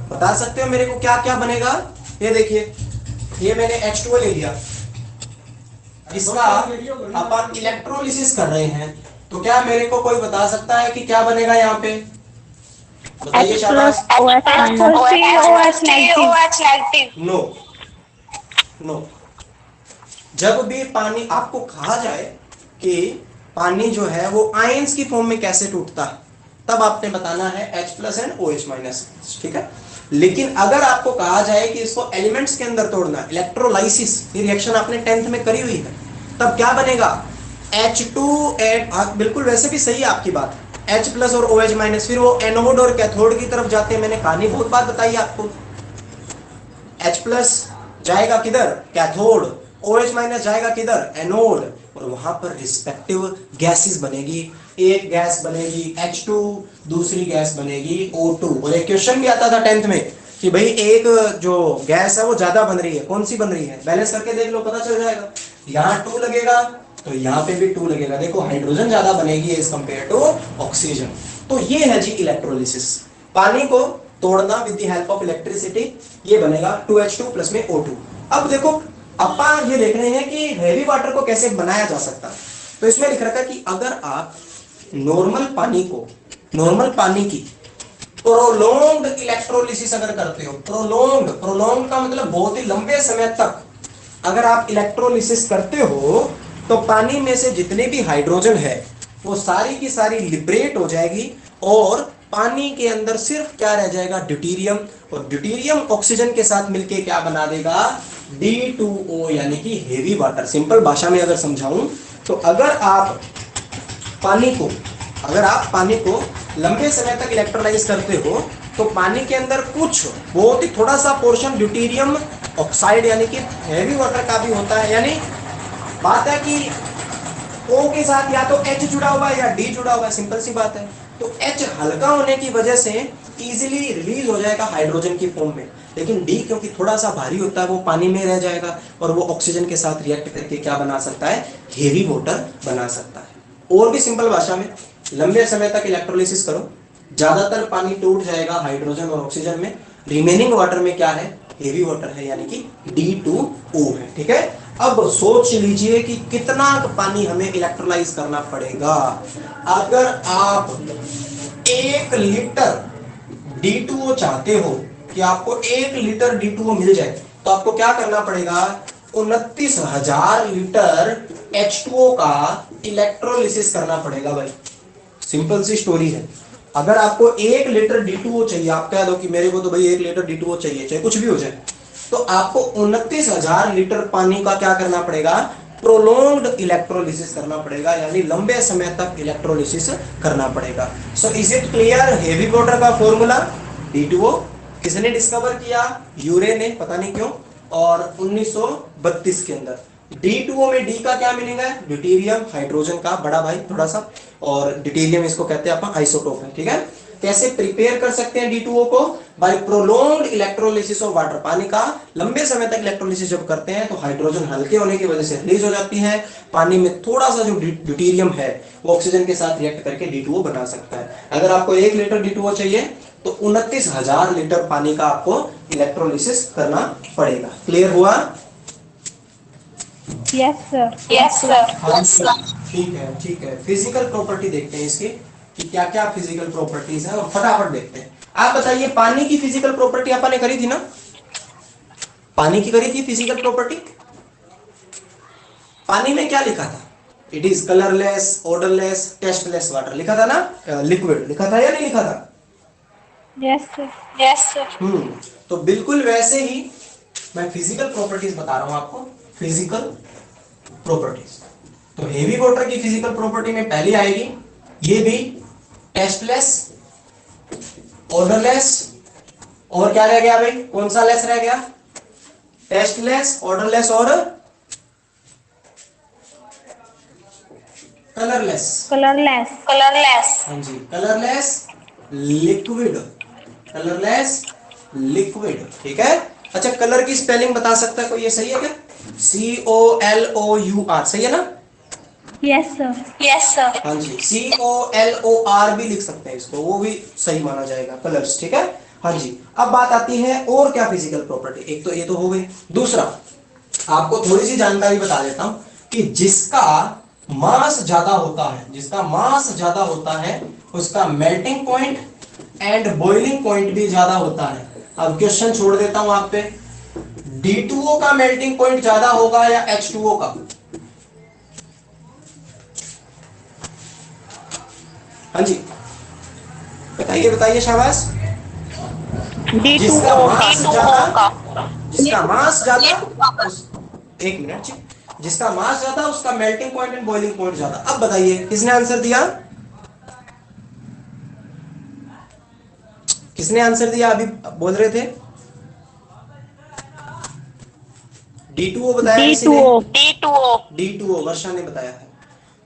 बता सकते हो मेरे को क्या क्या बनेगा? ये देखिए, ये मैंने H2O ले लिया, इसका अपन इलेक्ट्रोलिसिस कर रहे हैं, तो क्या मेरे को कोई बता सकता है कि क्या बनेगा यहाँ पे? बताइए शाबाश। नो नो, जब भी पानी आपको कहा जाए कि पानी जो है वो आयंस की फॉर्म में कैसे टूटता है, तब आपने बताना है H+ एंड OH-। ठीक है, लेकिन अगर आपको कहा जाए कि इसको एलिमेंट्स के अंदर तोड़ना, इलेक्ट्रोलाइसिस, ये रिएक्शन आपने 10th में करी हुई है, तब क्या बनेगा? H2 एंड, बिल्कुल वैसे भी सही है आपकी बात, H+ और OH-, फिर वो एनोड और कैथोड की तरफ जाते हैं। मैंने कहानी बहुत बात बताई आपको। H+ जाएगा किधर? कैथोड। OH- जाएगा किधर? एनोड। और वहां पर रिस्पेक्टिव गैसेस बनेगी। एक गैस बनेगी H2, दूसरी गैस बनेगी O2। और एक क्वेश्चन भी आता था 10th में कि भाई एक जो गैस है वो ज्यादा बन रही है, कौन सी बन रही है? बैलेंस करके देख लो, पता चल जाएगा। यहाँ 2 लगेगा तो यहाँ पे भी 2 लगेगा। देखो हाइड्रोजन ज्यादा बनेगी एज कंपेयर टू ऑक्सीजन। तो ये है जी इलेक्ट्रोलिसिस, पानी को तोड़ना with the help of electricity. ये बनेगा 2H2 प्लस में O2। अब देखो, अपन ये देख रहे हैं कि हैवी वाटर को कैसे बनाया जा सकता है। तो इसमें लिख रखा है कि अगर आप नॉर्मल पानी को, नॉर्मल पानी की प्रोलोंग्ड इलेक्ट्रोलिसिस अगर करते हो, प्रोलोंग्ड का मतलब बहुत ही लंबे समय तक अगर आप इलेक्ट्रोलिसिस करते हो, तो पानी में से जितने भी हाइड्रोजन है वो सारी की सारी लिबरेट हो जाएगी और पानी के अंदर सिर्फ क्या रह जाएगा? ड्यूटेरियम। और ड्यूटेरियम ऑक्सीजन के साथ मिलके क्या बना देगा? D2O, यानी कि हेवी वाटर। सिंपल भाषा में अगर समझाऊं तो अगर आप पानी को लंबे समय तक इलेक्ट्रोलाइज करते हो तो पानी के अंदर कुछ बहुत ही थोड़ा सा पोर्शन ड्यूटेरियम ऑक्साइड यानी कि हैवी वाटर का भी होता है, यानी बात है कि O के साथ या तो H जुड़ा हुआ है या D जुड़ा हुआ है, सिंपल सी बात है। तो H हल्का होने की वजह से इजीली रिलीज हो जाएगा हाइड्रोजन की फॉर्म में, लेकिन D क्योंकि थोड़ा सा भारी होता है वो पानी में रह जाएगा और वो ऑक्सीजन के साथ रिएक्ट करके क्या बना सकता है, हेवी वाटर बना सकता है। और भी सिंपल भाषा में, लंबे समय तक इलेक्ट्रोलिसिस करो, ज्यादातर पानी टूट जाएगा हाइड्रोजन और ऑक्सीजन में, रिमेनिंग वाटर में क्या है, हेवी वाटर है यानी कि D2O है। ठीक है, अब सोच लीजिए कि कितना पानी हमें इलेक्ट्रोलाइज करना पड़ेगा। अगर आप 1 लीटर D2O चाहते हो कि आपको 1 लीटर D2O मिल जाए, तो आपको क्या करना पड़ेगा, 29,000 लीटर H2O का इलेक्ट्रोलिसिस करना पड़ेगा भाई। सिंपल सी स्टोरी है। अगर आपको 1 लीटर D2O चाहिए, आप कह दो कि मेरे को तो भाई 1 लीटर D2O चाहिए, चाहे कुछ भी हो जाए, तो आपको 29,000 लीटर पानी का क्या करना पड़ेगा, प्रोलॉन्ग्ड इलेक्ट्रोलिसिस करना पड़ेगा, यानी लंबे समय तक इलेक्ट्रोलिसिस करना पड़ेगा। So is it clear, heavy water का फॉर्मूला D2O किसने डिस्कवर किया, यूरे ने, पता नहीं क्यों, और 1932 के अंदर। D2O में D का क्या मीनिंग है, ड्यूटेरियम, हाइड्रोजन का बड़ा भाई थोड़ा सा, और ड्यूटेरियम इसको कहते हैं अपन आइसोटोप है। ठीक है, कैसे प्रिपेयर कर सकते हैं D2O को, by prolonged electrolysis of water, पानी का लंबे समय तक इलेक्ट्रोलिसिस जब करते हैं तो हाइड्रोजन हल्के होने की वजह से रिलीज हो जाती है, पानी में थोड़ा सा जो ड्यूटेरियम है वो ऑक्सीजन के साथ रिएक्ट करके D2O बना सकता है। अगर आपको 1 लीटर D2O चाहिए तो 29,000 लीटर पानी का आपको इलेक्ट्रोलिसिस करना पड़ेगा। क्लियर हुआ? Yes sir. Yes, sir. ठीक है, ठीक है। फिजिकल प्रॉपर्टी देखते हैं इसकी कि क्या क्या फिजिकल प्रॉपर्टीज है, और फटाफट देखते हैं। आप बताइए, पानी की फिजिकल प्रॉपर्टी अपन ने करी थी ना, पानी की करी थी फिजिकल प्रॉपर्टी। पानी में क्या लिखा था, it is colourless, odourless, tasteless water लिखा था ना, लिक्विड लिखा था या नहीं लिखा था? Yes sir. Yes, sir. तो बिल्कुल वैसे ही मैं फिजिकल प्रॉपर्टीज बता रहा हूं आपको, फिजिकल प्रॉपर्टीज। तो हेवी वाटर की फिजिकल प्रॉपर्टी में पहली आएगी, ये भी टेस्टलेस, ऑर्डरलेस, और क्या रह गया भाई, कौन सा लेस रह गया, टेस्टलेस, ऑर्डरलेस और कलरलेस। कलरलेस। Colorless. हाँ जी, कलरलेस लिक्विड, कलरलेस लिक्विड। ठीक है, अच्छा कलर की स्पेलिंग बता सकता है कोई, ये सही है क्या, COLOUR, सही है ना? Yes sir. Yes, sir. हाँ जी, COLOR भी लिख सकते हैं इसको, वो भी सही माना जाएगा, कलर्स। ठीक है, हाँ जी। अब बात आती है और क्या फिजिकल प्रॉपर्टी, एक तो ये तो हो गई, दूसरा आपको थोड़ी सी जानकारी बता देता हूं कि जिसका मास ज्यादा होता है, जिसका मास ज्यादा होता है उसका melting point and boiling point भी ज्यादा होता है। अब क्वेश्चन छोड़ देता हूं आप पे, D2O का मेल्टिंग पॉइंट ज्यादा होगा या H2O का? हाँ जी, बताइए बताइए, शाबाश। जिसका मास ज्यादा, जिसका मास ज्यादा एक मिनट जी, जिसका मास ज्यादा उसका melting point and boiling point ज्यादा। अब बताइए किसने आंसर दिया, किसने आंसर दिया, अभी बोल रहे थे D2O बताया किसी ने? D2O. D2O वर्षा ने बताया है।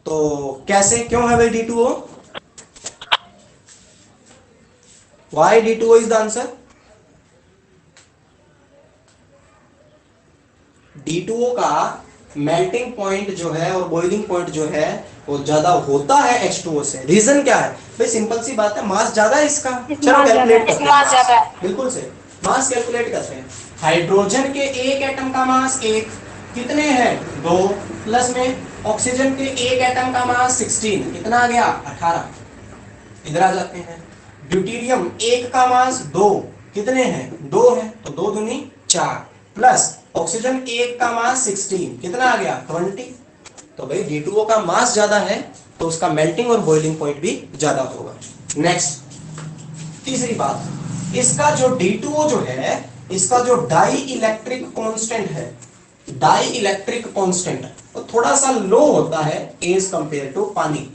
तो कैसे, क्यों है भाई D2O, why D2O is the answer? D2O का मेल्टिंग पॉइंट जो है और बॉइलिंग पॉइंट जो है वो ज्यादा होता है H2O से। रीजन क्या है भाई, सिंपल सी बात है, मास ज्यादा है इसका। चलो कैलकुलेट करते हैं, मास ज्यादा है। बिल्कुल से मास कैलकुलेट करते हैं। हाइड्रोजन के एक एटम का मास 1, कितने हैं 2, प्लस में ऑक्सीजन के एक एटम का मास 16, कितना आ गया 18, इधर आ जाते हैं। ड्यूटेरियम एक का मास 2, कितने हैं 2 है, तो 2 दूनी 4, प्लस ऑक्सीजन एक का मास 16, कितना आ गया 20। तो भाई D2O का मास ज्यादा है तो उसका मेल्टिंग और बॉइलिंग पॉइंट भी ज्यादा होगा। नेक्स्ट, तीसरी बात, इसका जो D2O जो है, इसका जो डाई इलेक्ट्रिक कांस्टेंट है, डाई इलेक्ट्रिक कांस्टेंट तो थोड़ा सा लो होता है एज कंपेयर टू पानी।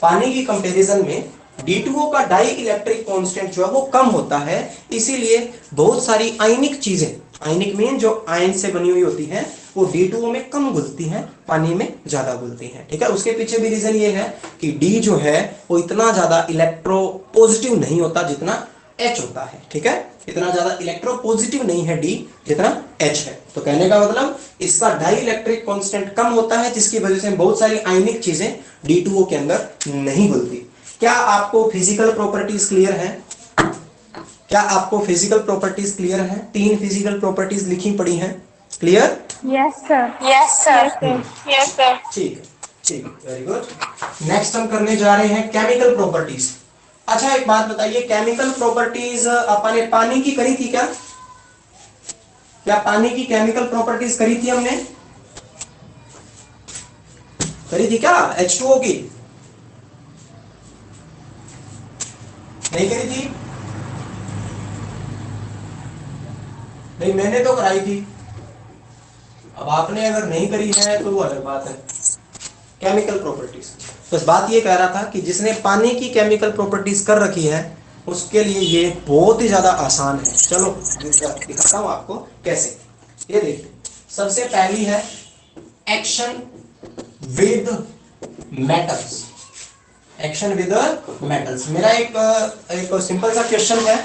पानी की कंपैरिजन में D2O का डाई इलेक्ट्रिक कांस्टेंट जो है वो कम होता है, इसीलिए बहुत सारी आयनिक चीजें आयनिक मीन जो आयन से बनी हुई होती है वो D2O में कम घुलती है, पानी में ज्यादा घुलती है। ठीक है, उसके पीछे भी रीजन ये है कि D जो है वो इतना ज्यादा इलेक्ट्रो पॉजिटिव नहीं होता जितना H होता है। ठीक है, इतना ज्यादा इलेक्ट्रो पॉजिटिव नहीं है D जितना H है। तो कहने का मतलब इसका डाई इलेक्ट्रिक कांस्टेंट कम होता है, जिसकी वजह से बहुत सारी आयनिक चीजें D2O के अंदर नहीं घुलती। क्या आपको फिजिकल प्रॉपर्टीज क्लियर है? क्या आपको फिजिकल प्रॉपर्टीज क्लियर है? 3 फिजिकल प्रॉपर्टीज लिखी पड़ी हैं, clear? Yes sir. Yes, sir. Yes, sir. ठीक है, ठीक है, वेरी गुड। नेक्स्ट हम करने जा रहे हैं केमिकल प्रॉपर्टीज। अच्छा एक बात बताइए, केमिकल प्रॉपर्टीज अपन ने पानी की करी थी क्या? क्या पानी की केमिकल प्रॉपर्टीज करी थी हमने? करी थी क्या H2O की? नहीं करी थी? नहीं, मैंने तो कराई थी। अब आपने अगर नहीं करी है तो वो अलग बात है। केमिकल प्रॉपर्टीज, बस बात ये कह रहा था कि जिसने पानी की केमिकल प्रॉपर्टीज कर रखी है उसके लिए ये बहुत ही ज्यादा आसान है। चलो दिखाता हूं आपको कैसे। ये देखिए, सबसे पहली है action with metals. Action with metals. मेरा एक सिंपल सा क्वेश्चन है,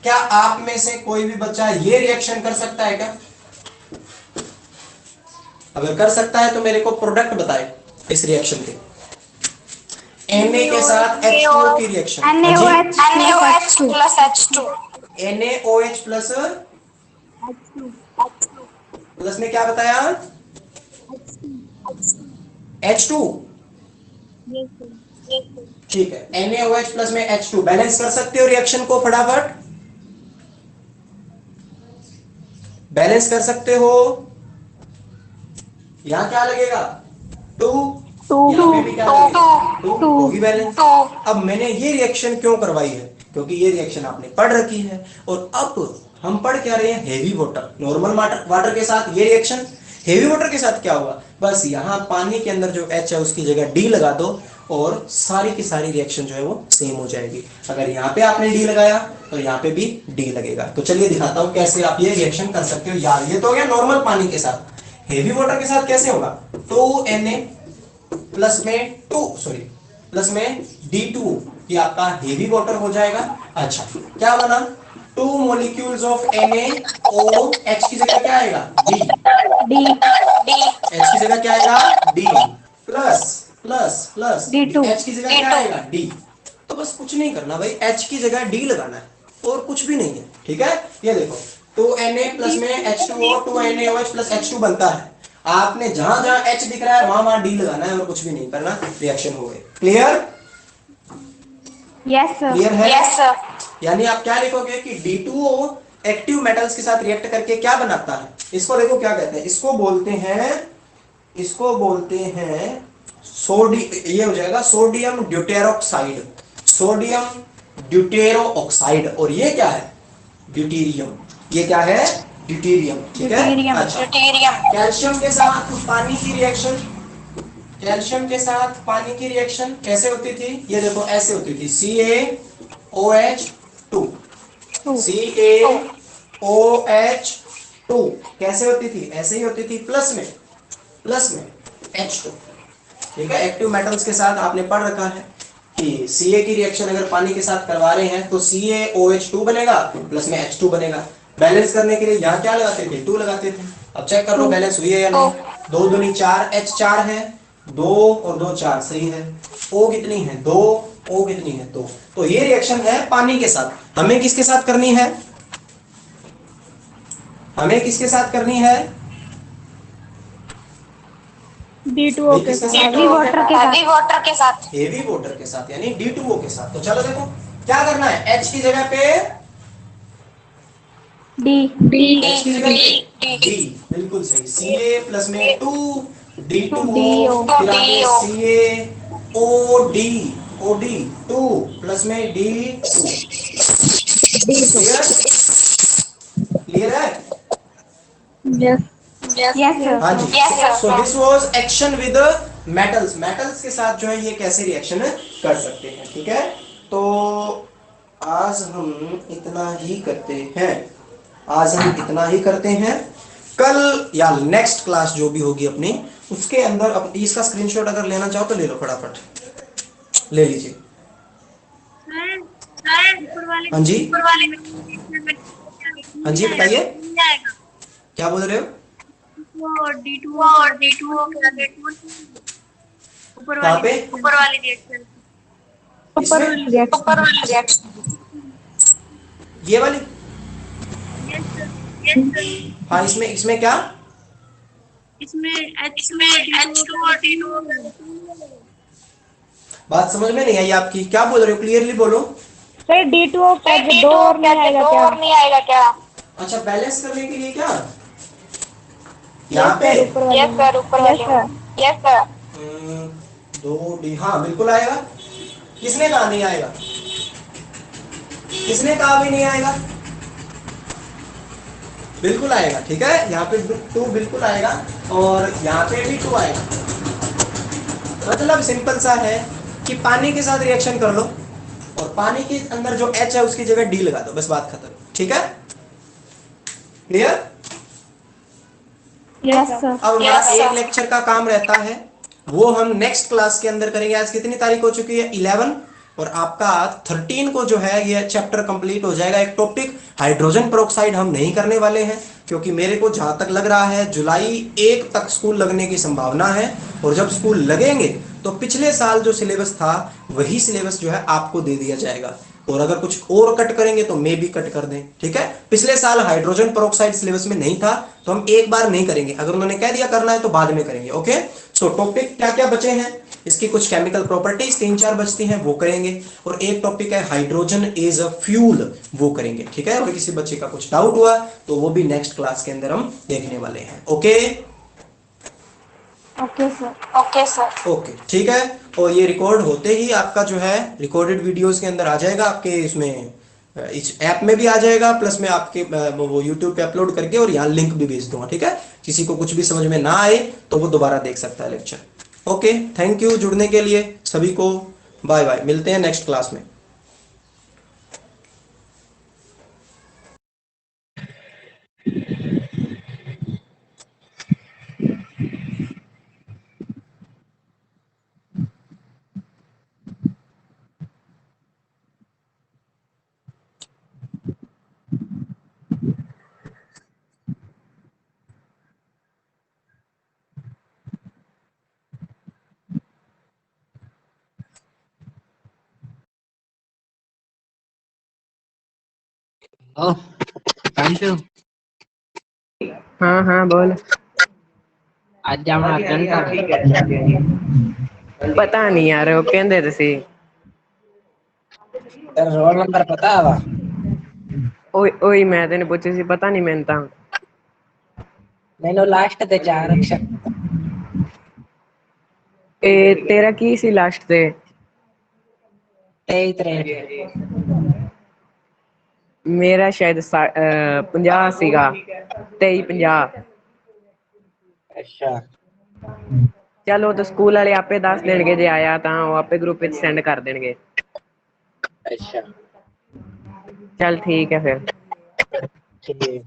क्या आप में से कोई भी बच्चा ये रिएक्शन कर सकता है क्या? अगर कर सकता है तो मेरे को प्रोडक्ट बताए इस रिएक्शन के। Na के साथ H2O की reaction. NaOH plus H2. NaOH plus plus में क्या बताया? H2। ठीक है, NaOH प्लस में H2 बैलेंस कर सकते हो रिएक्शन को? फटाफट बैलेंस कर सकते हो? यहां क्या लगेगा? 2। यहाँ पे भी क्या लगेगा? 2 होगी बैलेंस। अब मैंने ये रिएक्शन क्यों करवाई है? क्योंकि ये रिएक्शन आपने पढ़ रखी है। और अब हम पढ़ क्या रहे हैं? Heavy water. नॉर्मल वाटर के साथ ये रिएक्शन, हेवी वाटर के साथ क्या हुआ? बस यहाँ पानी के अंदर जो H है उसकी जगह D लगा दो और सारी की सारी रिएक्शन जो है वो सेम हो जाएगी। अगर यहाँ पे आपने D लगाया तो यहाँ पे भी D लगेगा। तो चलिए दिखाता हूँ कैसे आप ये रिएक्शन कर सकते हो। यार ये तो हो गया नॉर्मल पानी के साथ। हेवी वाटर के साथ कैसे होगा? 2Na प्लस में प्लस में D2, ये आपका हेवी वाटर हो जाएगा। अच्छा क्या बना? 2 मॉलिक्यूल्स ऑफ NaOH की जगह क्या आएगा? D। H की जगह क्या आएगा? D plus plus plus D2। H की जगह क्या आएगा? D। तो बस कुछ नहीं करना भाई, H की जगह D लगाना है और कुछ भी नहीं है। ठीक है, ये देखो 2Na प्लस में H2O 2NaOH प्लस H2 बनता है। आपने जहां जहां H दिख रहा है वहां वहां D लगाना है और कुछ भी नहीं करना, रिएक्शन हो गई। क्लियर? Yes sir. क्लियर है? Yes, sir. यानी आप क्या लिखोगे कि D2O एक्टिव मेटल्स के साथ रिएक्ट करके क्या बनाता है? इसको देखो क्या कहते हैं, इसको बोलते हैं ये हो जाएगा सोडियम ड्यूटेरोक्साइड। सोडियम ड्यूटेरोक्साइड। और ये क्या है? ड्यूटेरियम। ये क्या है? ड्यूटेरियम। ठीक है, ड्यूटेरियम। अच्छा। Deuterium. कैल्शियम के साथ पानी की रिएक्शन, कैल्शियम के साथ पानी की रिएक्शन कैसे होती थी? ये देखो ऐसे होती थी, CaOH2। CaOH2 कैसे होती थी? ऐसे ही होती थी, प्लस में H2। ठीक है, एक्टिव मेटल्स के साथ आपने पढ़ रखा है कि Ca की रिएक्शन अगर पानी के साथ करवा रहे हैं तो CaOH2 बनेगा प्लस में H2 बनेगा। बैलेंस करने के लिए यहाँ क्या लगाते थे? 2 लगाते थे। अब चेक कर लो बैलेंस हुई है या नहीं। 2 दूनी 4, H4 है 2 और 2 4, सही है। O कितनी है? 2। O कितनी है? 2। तो ये रिएक्शन है पानी के साथ। हमें किसके साथ करनी है? हमें किसके साथ करनी है? D2O के साथ, हेवी वाटर के Heavy साथ। water के साथ. हेवी वाटर के साथ यानी D2O के साथ। तो चलो देखो क्या करना है, H की जगह पे D। H की जगह पे D, बिल्कुल सही। Ca प्लस में 2 D2O, फिर आगे CaOD, OD 2 प्लस में D2। क्लियर है? Yes Yes. सर। हाँ जी। Yes, sir. So this was action with metals. Metals के साथ जो है ये कैसे रिएक्शन कर सकते हैं। ठीक है, तो आज हम इतना ही करते हैं। आज हम इतना ही करते हैं। कल या नेक्स्ट क्लास जो भी होगी अपनी, उसके अंदर इसका स्क्रीनशॉट अगर लेना चाहो तो ले लो, फटाफट ले लीजिए। हाँ जी, हाँ जी बताइए, क्या बोल रहे हो? कहाँ पे? ऊपर वाली रिएक्शन, ऊपर इसमें? वाली रिएक्शन। ऊपर वाली रिएक्शन। ये वाली? हाँ, इसमें इसमें क्या? इसमें H2 और D2 बात समझ में नहीं आई आपकी, क्या बोल रहे हो? क्लियरली बोलो। सर D2O क्या दो D2 और क्या नहीं आएगा दो क्या? और नहीं आएगा क्या? अच्छा, बैलेंस करने के लिए क्या? यस यहाँ पे सर, ऊपर वाली यस में। सर, ऊपर यस वाले सर। में। Yes sir. हम्म, 2D, हाँ बिल्कुल आएगा। किसने कहा नहीं आएगा? किसने कहा भी नहीं आएगा? बिल्कुल आएगा, ठीक है। यहाँ पे 2 बिल्कुल आएगा और यहाँ पे भी 2 आएगा। मतलब सिंपल सा है कि पानी के साथ रिएक्शन कर लो और पानी के अंदर जो H है उसकी जगह D लगा दो, बस बात खत्म, ठीक है। क्लियर? Yes sir. अब हमारा एक लेक्चर का काम रहता है, वो हम नेक्स्ट क्लास के अंदर करेंगे। आज कितनी तारीख हो चुकी है? 11। और आपका 13 को जो है ये चैप्टर कंप्लीट हो जाएगा। एक टॉपिक हाइड्रोजन पेरोक्साइड हम नहीं करने वाले हैं, क्योंकि मेरे को जहां तक लग रहा है जुलाई 1 तक स्कूल लगने की संभावना है। और जब स्कूल लगेंगे तो पिछले साल जो सिलेबस था वही सिलेबस जो है आपको दे दिया जाएगा। और अगर कुछ और कट करेंगे तो मे भी कट कर दें, ठीक है। पिछले साल हाइड्रोजन पेरोक्साइड सिलेबस में नहीं था तो हम एक बार नहीं करेंगे, अगर उन्होंने कह दिया करना है तो बाद में करेंगे। ओके, सो टॉपिक क्या क्या बचे हैं? इसकी कुछ केमिकल प्रॉपर्टीज 3-4 बचती हैं, वो करेंगे। और एक टॉपिक है हाइड्रोजन एज अ फ्यूल, वो करेंगे, ठीक है। और किसी बच्चे का कुछ डाउट हुआ तो वो भी नेक्स्ट क्लास के अंदर हम देखने वाले हैं। Okay okay sir. Okay sir. Okay, ठीक है। और ये रिकॉर्ड होते ही आपका जो है रिकॉर्डेड वीडियोस के अंदर आ जाएगा, आपके इसमें इस ऐप में भी आ जाएगा, प्लस में आपके वो यूट्यूब पे अपलोड करके और यहाँ लिंक भी भेज दूंगा, ठीक है। किसी को कुछ भी समझ में ना आए तो वो दोबारा देख सकता है लेक्चर। ओके, थैंक यू जुड़ने के लिए सभी को। बाय बाय, मिलते हैं नेक्स्ट क्लास में। ओ अंशु, हाँ हाँ बोल। आज जाना घंटा पता नहीं यार, वो कहंदे तुसी तेरा रोल नंबर पता है वा? ओए ओए, मैं तेने पूछे सी, पता नहीं मैंने ता मैंने लास्ट ते 4 अक्षर ए तेरा की सी लास्ट ते 23 मेरा शायद 50 ਸੀਗਾ 23-50। अच्छा चल वो तो स्कूल वाले आपे दस देंगे, जे आया ਤਾਂ ਉਹ ਆਪੇ ग्रुप ਵਿੱਚ सेंड कर देंगे। अच्छा चल ठीक है फिर। ठीक